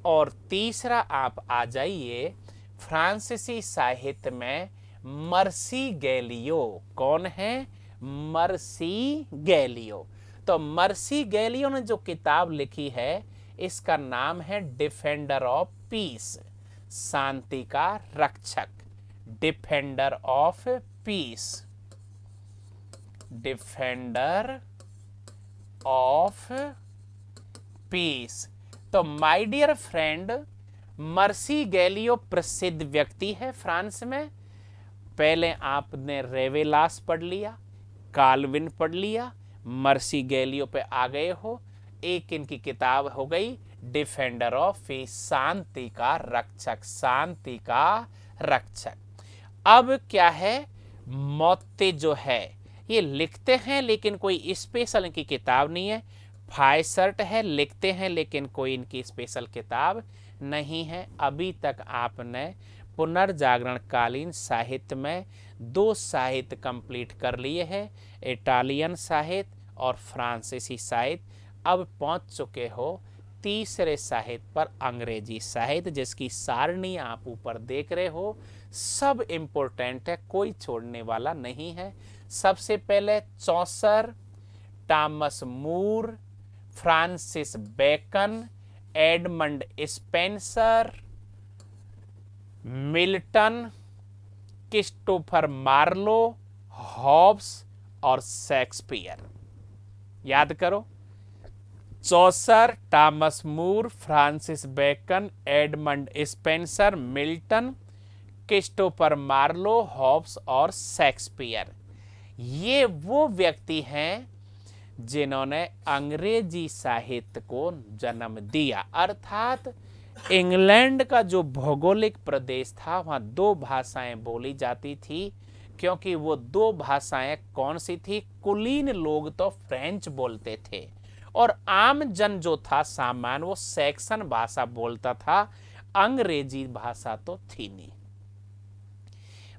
और तीसरा आप आ जाइए फ्रांसीसी साहित्य में मर्सी गैलियो। कौन है? मर्सी गैलियो। तो मर्सी गैलियो ने जो किताब लिखी है, इसका नाम है डिफेंडर ऑफ पीस, शांति का रक्षक। Defender of peace, defender of peace. तो माय डियर फ्रेंड, मर्सी गैलियो प्रसिद्ध व्यक्ति है फ्रांस में। पहले आपने रेवेलास पढ़ लिया, काल्विन पढ़ लिया, मर्सी गैलियो पे आ गए हो। एक इनकी किताब हो गई डिफेंडर ऑफ पीस, शांति का रक्षक, शांति का रक्षक। अब क्या है, मोत्ते जो है ये लिखते हैं लेकिन कोई स्पेशल इनकी किताब नहीं है। फायसर्ट है, लिखते हैं लेकिन कोई इनकी स्पेशल किताब नहीं है। अभी तक आपने पुनर्जागरण कालीन साहित्य में 2 साहित्य कंप्लीट कर लिए हैं, इटालियन साहित्य और फ्रांसीसी साहित्य। अब पहुंच चुके हो तीसरे साहित्य पर, अंग्रेजी साहित्य, जिसकी सारणी आप ऊपर देख रहे हो। सब इम्पोर्टेंट है, कोई छोड़ने वाला नहीं है। सबसे पहले Chaucer, Thomas More, Francis Bacon, Edmund Spenser, Milton, Christopher Marlowe, Hobbes और शेक्सपियर। याद करो, Chaucer, Thomas More, Francis Bacon, Edmund Spenser, Milton, Christopher Marlowe, Hobbes और शेक्सपियर। ये वो व्यक्ति हैं जिन्होंने अंग्रेजी साहित्य को जन्म दिया। अर्थात इंग्लैंड का जो भौगोलिक प्रदेश था, वहाँ 2 भाषाएं बोली जाती थी, क्योंकि वो 2 भाषाएं कौन सी थी? कुलीन लोग तो फ्रेंच बोलते थे और आम जन जो था सामान्य, वो सैक्सन भाषा बोलता था। अंग्रेजी भाषा तो थी नहीं।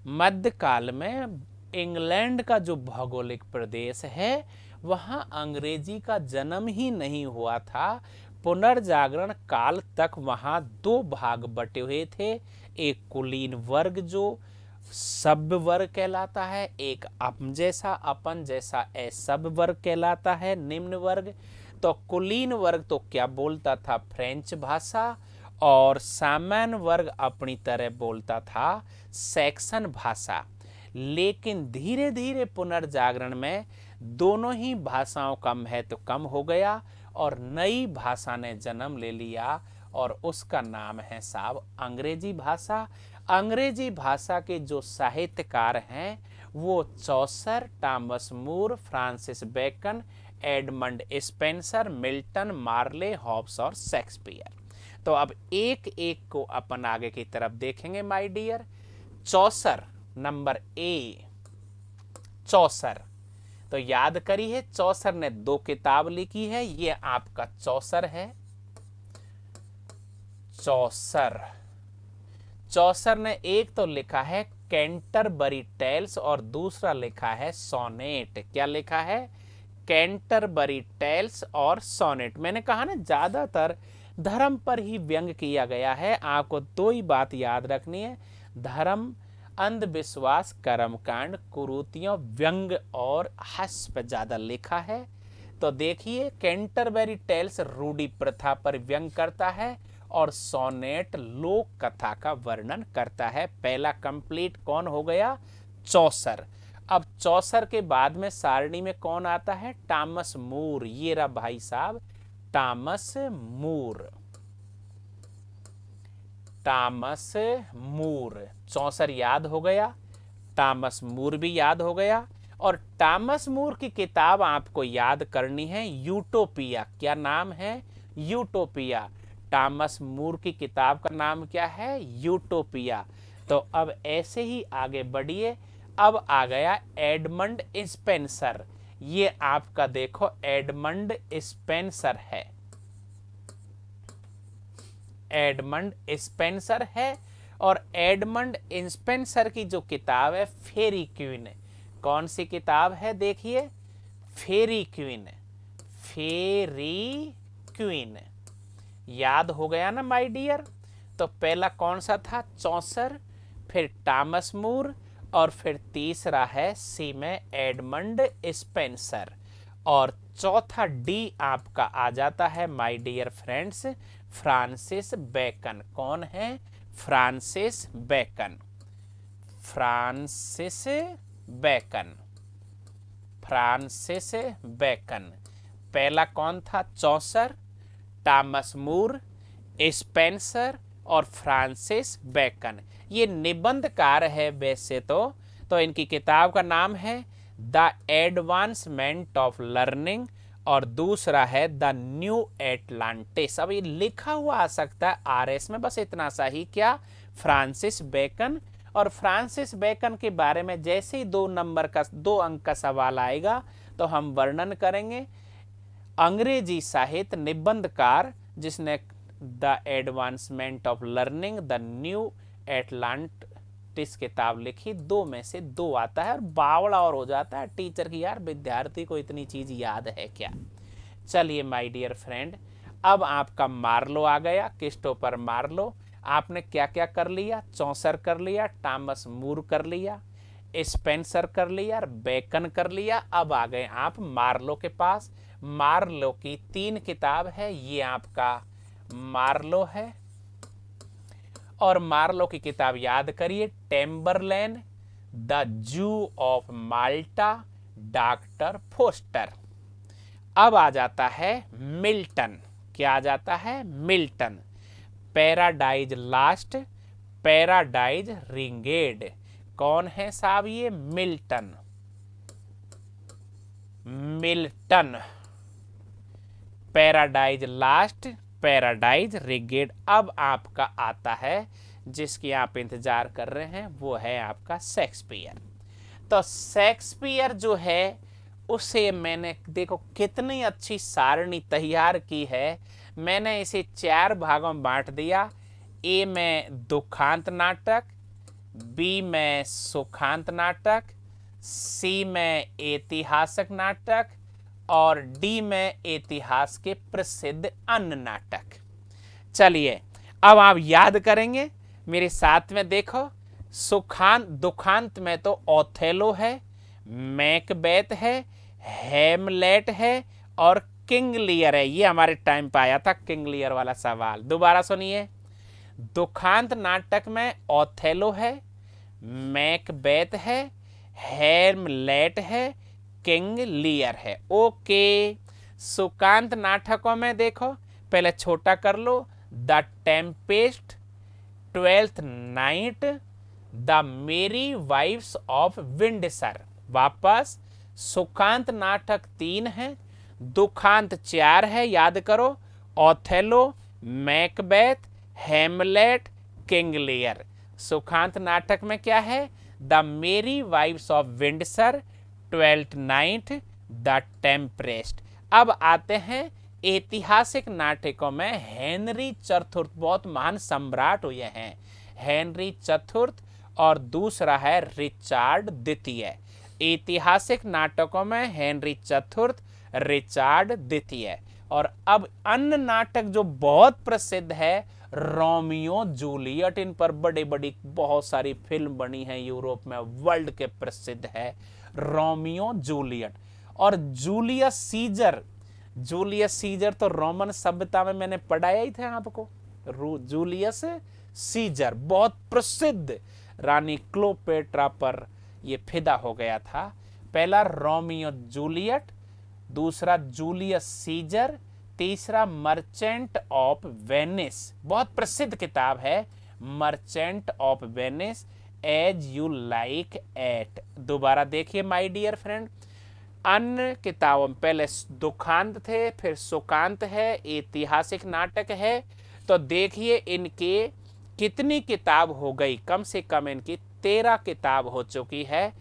मध्यकाल में इंग्लैंड का जो भौगोलिक प्रदेश है, वहाँ अंग्रेजी का जन्म ही नहीं हुआ था। पुनर्जागरण काल तक वहाँ 2 भाग बटे हुए थे। एक कुलीन वर्ग जो सभ्य वर्ग कहलाता है, एक अपन जैसा असभ्य वर्ग कहलाता है, निम्न वर्ग। तो कुलीन वर्ग तो क्या बोलता था? फ्रेंच भाषा। और सामान्य वर्ग अपनी तरह बोलता था सैक्सन भाषा। लेकिन धीरे धीरे पुनर्जागरण में दोनों ही भाषाओं का महत्व कम हो गया और नई भाषा ने जन्म ले लिया, और उसका नाम है साहब अंग्रेजी भाषा। अंग्रेजी भाषा के जो साहित्यकार हैं वो Chaucer, Thomas More, Francis Bacon, Edmund Spenser, Milton, Marlowe, Hobbes और शेक्सपियर। तो अब एक एक को अपन आगे की तरफ देखेंगे my dear. Chaucer, number A, Chaucer. तो याद करिए, चौसर ने 2 किताब लिखी है। ये आपका चौसर है। चौसर ने एक तो लिखा है कैंटरबरी टेल्स और दूसरा लिखा है सोनेट। क्या लिखा है? कैंटरबरी टेल्स और सोनेट। मैंने कहा ना, ज्यादातर धर्म पर ही व्यंग किया गया है। आपको 2 ही बात याद रखनी है, धर्म, अंधविश्वास, कर्मकांड, कुरीतियों, व्यंग और हास्य पर ज्यादा लिखा है। तो देखिए, कैंटरबरी टेल्स रूढ़ी प्रथा पर व्यंग करता है और सोनेट लोक कथा का वर्णन करता है। पहला कंप्लीट कौन हो गया? चौसर। अब चौसर के बाद में सारणी में कौन आता है? Thomas More. ये रहा भाई साहब, टॉमस मूर। Thomas More. चौसर याद हो गया, टॉमस मूर भी याद हो गया। और टॉमस मूर की किताब आपको याद करनी है, यूटोपिया। क्या नाम है? यूटोपिया। टॉमस मूर की किताब का नाम क्या है? यूटोपिया। तो अब ऐसे ही आगे बढ़िए। अब आ गया एडमंड स्पेंसर। ये आपका देखो एडमंड स्पेंसर है, एडमंड स्पेंसर है। और एडमंड स्पेंसर की जो किताब है फेरी क्वीन, कौन सी किताब है? देखिए, फेरी क्वीन, फेरी क्वीन। याद हो गया ना माय डियर? तो पहला कौन सा था? चौसर, फिर टॉमस मूर, और फिर तीसरा है सी में एडमंड स्पेंसर, और चौथा डी आपका आ जाता है my dear friends Francis Bacon. कौन है? Francis Bacon, Francis Bacon, Francis Bacon. पहला कौन था? चौसर, टॉमस मूर, स्पेंसर और फ्रांसिस बेकन। ये निबंधकार है वैसे तो इनकी किताब का नाम है द एडवांसमेंट ऑफ लर्निंग, और दूसरा है द न्यू एटलांटिस। अब ये लिखा हुआ आ सकता है आरएस में, बस इतना सा ही। क्या? Francis Bacon. और फ्रांसिस बेकन के बारे में जैसे ही 2 अंक का सवाल आएगा तो हम वर्णन करेंगे। अंग्रेजी साहित्य निबंधकार जिसने the advancement of learning, the new Atlantis किताब लिखी, 2 में से 2 आता है। और बावड़ा और हो जाता है टीचर की, यार विद्यार्थी को इतनी चीज याद है क्या? चलिए माय डियर फ्रेंड, अब आपका मार्लो आ गया, क्रिस्टोफर मार्लो। आपने क्या क्या कर लिया? चौसर कर लिया, टॉमस मूर कर लिया, स्पेंसर कर लिया, बेकन कर लिया। अब आ गए आप मार्लो के पास। मार्लो की 3 किताब है, ये आपका मार्लो है। और मार्लो की किताब याद करिए, Tamburlaine, the Jew of Malta, Doctor Faustus. अब आ जाता है मिल्टन। क्या आ जाता है? Milton. Paradise Lost, Paradise Regained. कौन है साहब ये? Milton, Milton. Paradise Lost, Paradise Regained. अब आपका आता है जिसकी आप इंतजार कर रहे हैं, वो है आपका शेक्सपियर। तो शेक्सपियर जो है उसे मैंने देखो कितनी अच्छी सारणी तैयार की है। मैंने इसे 4 भागों में बांट दिया। ए में दुखांत नाटक, बी में सुखांत नाटक, सी में ऐतिहासिक नाटक, और डी में इतिहास के प्रसिद्ध अन्य नाटक। चलिए अब आप याद करेंगे मेरे साथ में। देखो, सुखांत दुखांत में तो ओथेलो है, मैकबेथ है, हेमलेट है और किंग लियर है। ये हमारे टाइम पे आया था किंग लियर वाला सवाल। दोबारा सुनिए, दुखांत नाटक में ओथेलो है, मैकबेथ है, हेमलेट है, किंग लियर है। ओके। सुकांत नाटकों में देखो, पहले छोटा कर लो, the Tempest, Twelfth Night, the Merry Wives of Windsor. वापस, सुकांत नाटक 3 है, दुखांत 4 है, याद करो, Othello, Macbeth, Hamlet, King Lear. सुखांत नाटक में क्या है? The Merry Wives of Windsor, Twelfth Night, the Tempest. अब आते हैं ऐतिहासिक नाटकों में। हेनरी चतुर्थ बहुत महान सम्राट हुए हैं, हेनरी चतुर्थ, और दूसरा है रिचार्ड द्वितीय। ऐतिहासिक नाटकों में हेनरी चतुर्थ, रिचार्ड द्वितीय। और अब अन्य नाटक जो बहुत प्रसिद्ध है, रोमियो जूलियट। इन पर बड़ी बड़ी बहुत सारी फिल्म बनी है यूरोप में, वर्ल्ड के प्रसिद्ध है रोमियो जूलियट। और जूलियस सीजर, जूलियस सीजर तो रोमन सभ्यता में मैंने पढ़ाया ही था आपको। जूलियस सीजर बहुत प्रसिद्ध, रानी क्लोपेट्रा पर ये फिदा हो गया था। पहला रोमियो जूलियट, दूसरा जूलियस सीजर, तीसरा मर्चेंट ऑफ वेनिस। बहुत प्रसिद्ध किताब है merchant of Venice, as you like it. दोबारा देखिए माय डियर फ्रेंड, अन्य किताबों में पहले दुखांत थे, फिर सुकांत है, ऐतिहासिक नाटक है। तो देखिए इनके कितनी किताब हो गई, कम से कम इनकी 13 किताब हो चुकी है।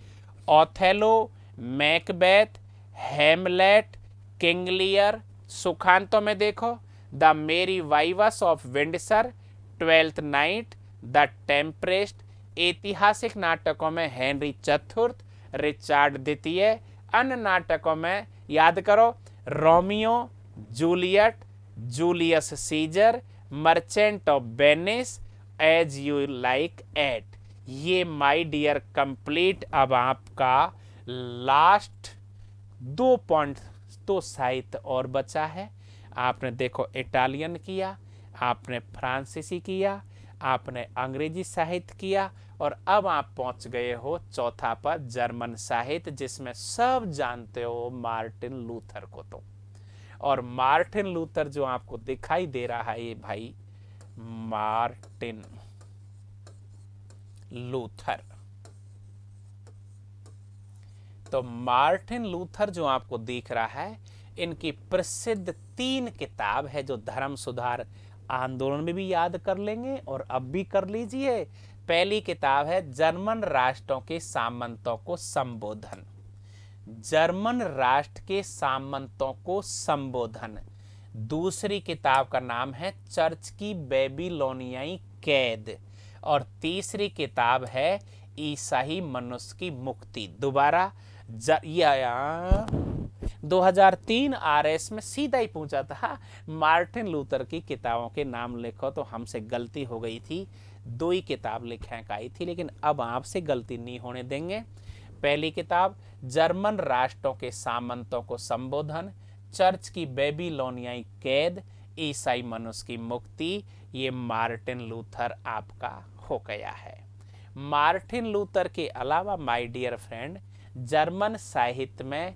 Othello, Macbeth, Hamlet, King Lear. सुखांतों में देखो the Merry Wives of Windsor, Twelfth Night, the Tempest. ऐतिहासिक नाटकों में हेनरी चतुर्थ, रिचार्ड द्वितीय। अन्य नाटकों में याद करो Romeo, Juliet, Julius Caesar, merchant of Venice, as you like it. ये माय डियर कंप्लीट। अब आपका लास्ट 2 पॉइंट तो साहित्य और बचा है। आपने देखो इटालियन किया, आपने फ्रांसीसी किया, आपने अंग्रेजी साहित्य किया, और अब आप पहुंच गए हो चौथा पर जर्मन साहित्य, जिसमें सब जानते हो मार्टिन लूथर को। तो और मार्टिन लूथर जो आपको दिखाई दे रहा है ये भाई मार्टिन लूथर। तो मार्टिन लूथर जो आपको दिख रहा है, इनकी प्रसिद्ध 3 किताब है जो धर्म सुधार आंदोलन में भी याद कर लेंगे और अब भी कर लीजिए। पहली किताब है जर्मन राष्ट्रों के सामंतों को संबोधन, जर्मन राष्ट्र के सामंतों को संबोधन। दूसरी किताब का नाम है चर्च की बेबीलोनियाई कैद, और तीसरी किताब है ईसाई मनुष्य की मुक्ति। दोबारा 2003 RS में सीधा ही पूछा था मार्टिन लूथर की किताबों के नाम लिखो, तो हमसे गलती हो गई थी, 2 ही किताब लिखने का आई थी, लेकिन अब आपसे गलती नहीं होने देंगे। पहली किताब जर्मन राष्ट्रों के सामंतों को संबोधन, चर्च की बेबीलोनियाई कैद, ईसाई मनुष्य की मुक्ति। ये मार्टिन लूथर आपका हो गया है। मार्टिन लूथर के अलावा माय डियर फ्रेंड जर्मन साहित्य में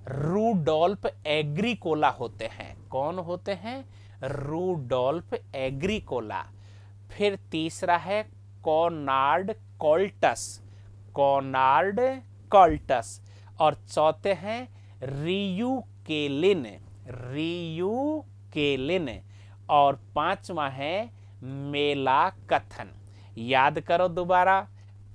रूडोल्फ एग्रीकोला होते हैं। कौन होते हैं? Rudolph Agricola. फिर तीसरा है कोनार्ड कोल्टस, कोनार्ड कोल्टस। और चौथे हैं रियू केलिन, रियू केलिन। और 5वां है मेला कथन। याद करो दोबारा,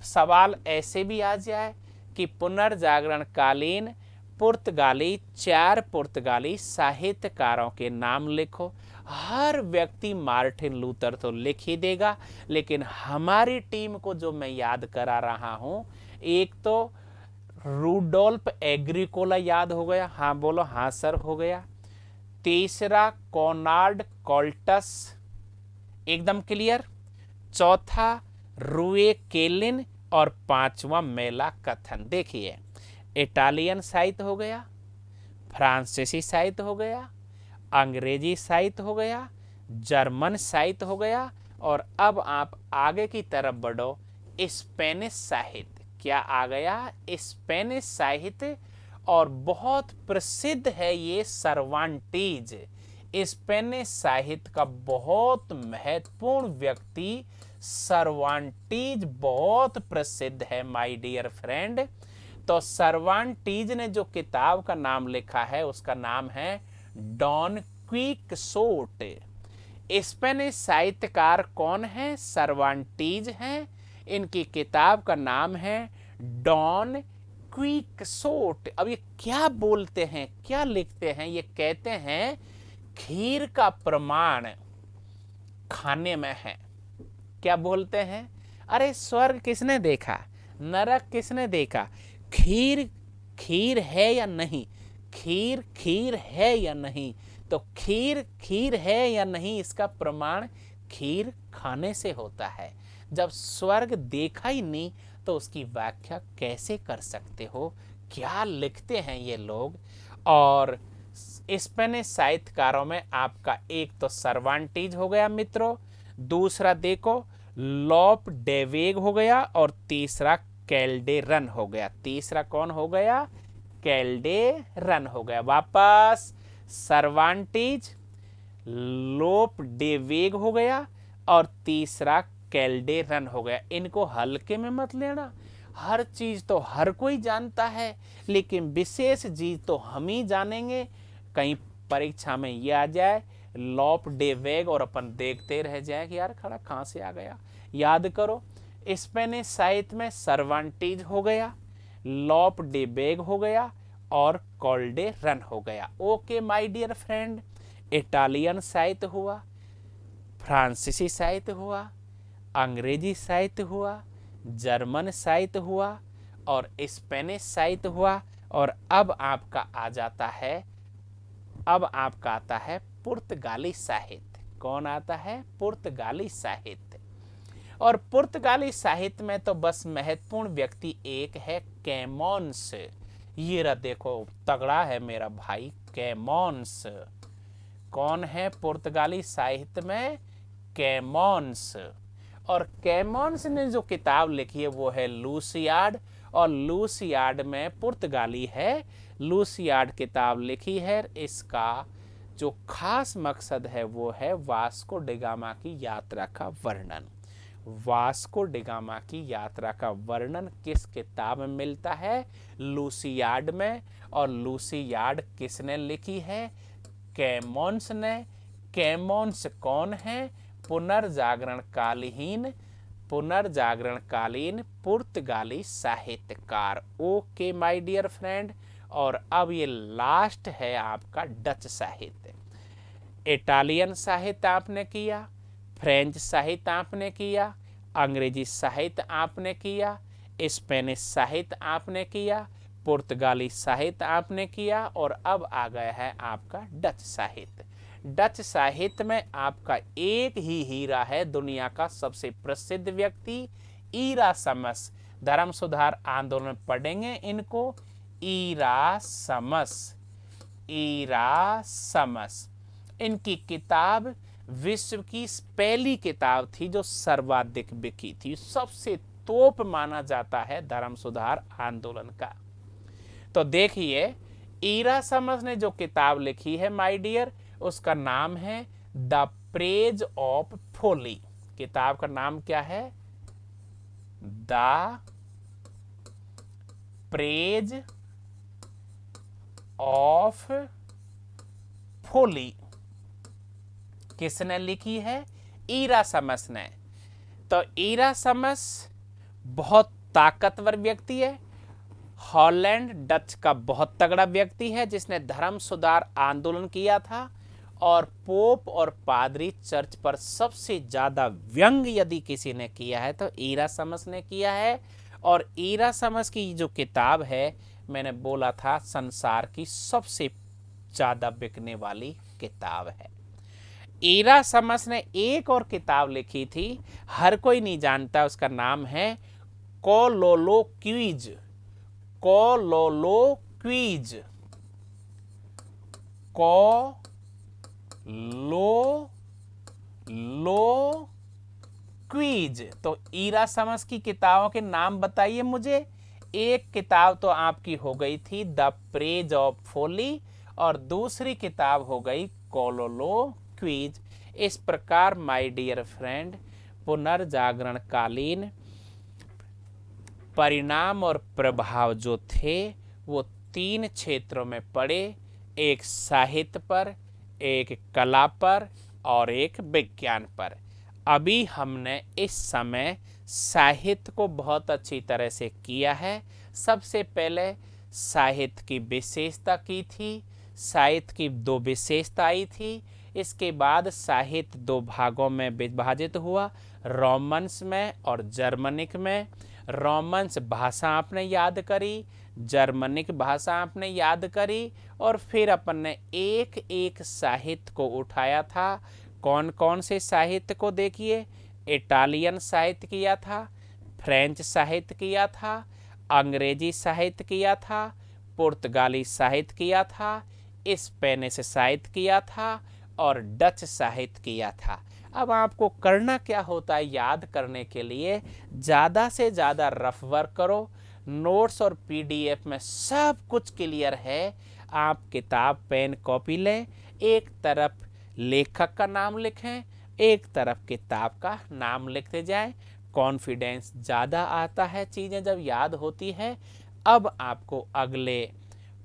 सवाल ऐसे भी आ जाए कि पुनर्जागरण कालीन पुर्तगाली 4 पुर्तगाली साहित्यकारों के नाम लिखो। हर व्यक्ति मार्टिन लूथर तो लिख ही देगा, लेकिन हमारी टीम को जो मैं याद करा रहा हूं, एक तो रूडोल्फ एग्रीकोला याद हो गया, हाँ बोलो, हाँ सर हो गया। तीसरा कोनार्ड कोल्टस, एकदम क्लियर। चौथा रूए केलिन, और 5वां मेला कथन। देखिए इटालियन साहित्य हो गया, फ्रांसीसी साहित्य हो गया, अंग्रेजी साहित्य हो गया, जर्मन साहित्य हो गया, और अब आप आगे की तरफ बढ़ो, स्पेनिश साहित्य। क्या आ गया? स्पेनिश साहित्य। और बहुत प्रसिद्ध है ये सर्वांटीज। स्पेनिश साहित्य का बहुत महत्वपूर्ण व्यक्ति सर्वांटीज बहुत प्रसिद्ध है माय डियर फ्रेंड। तो सर्वांटीज ने जो किताब का नाम लिखा है उसका नाम है डॉन क्विक्सोट। स्पेनिश साहित्यकार कौन है? सर्वांटीज हैं। इनकी किताब का नाम है डॉन क्विक्सोट। अब ये क्या बोलते हैं, क्या लिखते हैं? ये कहते हैं खीर का प्रमाण खाने में है। क्या बोलते हैं? अरे स्वर्ग किसने देखा, नरक किसने देखा, खीर खीर है या नहीं, खीर खीर है या नहीं। तो खीर खीर है या नहीं, इसका प्रमाण खीर खाने से होता है। जब स्वर्ग देखा ही नहीं तो उसकी व्याख्या कैसे कर सकते हो? क्या लिखते हैं ये लोग। और स्पेनिश साहित्यकारों में आपका एक तो सर्वांटीज हो गया मित्रों, दूसरा देखो लॉप डेवेग हो गया, और तीसरा कैल्डेरन हो गया। तीसरा कौन हो गया? कैल्डेरन हो गया। वापस सर्वांटीज, लोप डेवेग हो गया, और तीसरा कैल्डेरन हो गया। इनको हल्के में मत लेना। हर चीज तो हर कोई जानता है, लेकिन विशेष चीज तो हम ही जानेंगे। कहीं परीक्षा में ये आ जाए लॉप डे वेग, और अपन देखते रह जाए कि यार खड़ा कहाँ से आ गया। याद करो, स्पेनिश साहित्य में सर्वांटीज हो गया, लॉप डे वेग हो गया और कॉल्डे रन हो गया। Okay my dear friend, Italian साहित्य हुआ, फ्रांसीसी साहित्य हुआ, अंग्रेजी साहित्य हुआ, जर्मन साहित्य हुआ और स्पेनिश साहित्य हुआ। और अब आपका आता है पुर्तगाली साहित्य। कौन आता है? पुर्तगाली साहित्य। और पुर्तगाली साहित्य में तो बस महत्वपूर्ण व्यक्ति एक है, कैमोन्स। ये रहा, देखो तगड़ा है मेरा भाई, कैमोन्स। कौन है पुर्तगाली साहित्य में? कैमोन्स। और कैमोन्स ने जो किताब लिखी है वो है लूसियाड, और लूसियाड में पुर्तगाली है, लूसियाड किताब लिखी है। इसका जो खास मकसद है वो है वास्को डी गामा की यात्रा का वर्णन। वास्को डी गामा की यात्रा का वर्णन किस किताब में मिलता है? लूसियाड में। और लूसियाड किसने लिखी है? कैमोन्स ने। कैमोन्स कौन है? पुनर्जागरणकालीन पुर्तगाली साहित्यकार। Okay my dear friend. और अब ये लास्ट है आपका डच साहित्य। इटालियन साहित्य आपने किया, फ्रेंच साहित्य आपने किया, अंग्रेजी साहित्य आपने किया, स्पेनिश साहित्य आपने किया, पुर्तगाली साहित्य आपने किया, और अब आ गया है आपका डच साहित्य। डच साहित्य में आपका एक ही हीरा है, दुनिया का सबसे प्रसिद्ध व्यक्ति इरासमस। धर्म सुधार आंदोलन में पढ़ेंगे इनको, इरासमस। इनकी किताब विश्व की पहली किताब थी जो सर्वाधिक बिकी थी, सबसे तोप माना जाता है धर्म सुधार आंदोलन का। तो देखिए, इरासमस ने जो किताब लिखी है माय डियर, उसका नाम है द प्रेज ऑफ फोली। किताब का नाम क्या है? The Praise of Folly. किसने लिखी है? इरासमस ने। तो इरासमस बहुत ताकतवर व्यक्ति है, हॉलैंड डच का बहुत तगड़ा व्यक्ति है जिसने धर्म सुधार आंदोलन किया था। और पोप और पादरी चर्च पर सबसे ज्यादा व्यंग यदि किसी ने किया है तो इरासमस ने किया है। और इरासमस की जो किताब है, मैंने बोला था संसार की सबसे ज्यादा बिकने वाली किताब है। इरासमस ने एक और किताब लिखी थी, हर कोई नहीं जानता, उसका नाम है कोलोलोक्विज। कोलोलोक्विज। कोलोलोक्विज। तो इरासमस की किताबों के नाम बताइए मुझे। एक किताब तो आपकी हो गई थी द प्रेज ऑफ फोली, और दूसरी किताब हो गई कोलोलोक्विज। इस प्रकार माय डियर फ्रेंड, पुनर्जागरणकालीन परिणाम और प्रभाव जो थे वो 3 क्षेत्रों में पड़े, एक साहित्य पर, एक कला पर और एक विज्ञान पर। अभी हमने इस समय साहित्य को बहुत अच्छी तरह से किया है। सबसे पहले साहित्य की विशेषता की थी, साहित्य की 2 विशेषता आई थी। इसके बाद साहित्य 2 भागों में विभाजित हुआ, रोमन्स में और जर्मनिक में। रोमन्स भाषा आपने याद करी, जर्मनिक भाषा आपने याद करी, और फिर अपन ने एक एक साहित्य को उठाया था। कौन कौन से साहित्य को देखिए? इटालियन साहित्य किया था, फ्रेंच साहित्य किया था, अंग्रेजी साहित्य किया था, पुर्तगाली साहित्य किया था, स्पेनिश साहित्य किया था और डच साहित्य किया था। अब आपको करना क्या होता है याद करने के लिए? ज़्यादा से ज़्यादा रफ वर्क करो, नोट्स और पीडीएफ में सब कुछ क्लियर है। आप किताब पेन कॉपी लें, एक तरफ लेखक का नाम लिखें, एक तरफ किताब का नाम लिखते जाएं। कॉन्फिडेंस ज़्यादा आता है, चीज़ें जब याद होती है। अब आपको अगले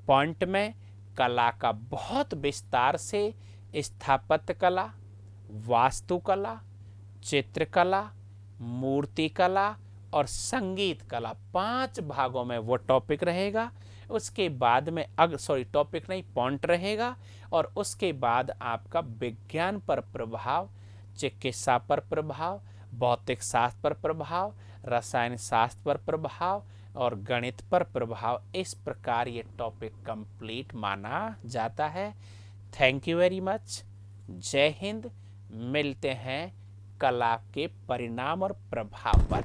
पॉइंट में कला का बहुत विस्तार से स्थापत्य कला, वास्तुकला, चित्रकला, मूर्तिकला और संगीत कला, 5 भागों में वो टॉपिक रहेगा। उसके बाद में टॉपिक नहीं, पॉइंट रहेगा। और उसके बाद आपका विज्ञान पर प्रभाव, चिकित्सा पर प्रभाव, भौतिक शास्त्र पर प्रभाव, रसायन शास्त्र पर प्रभाव और गणित पर प्रभाव, इस प्रकार ये टॉपिक कंप्लीट माना जाता है। Thank you very much. जय हिंद। मिलते हैं कला के परिणाम और प्रभाव पर।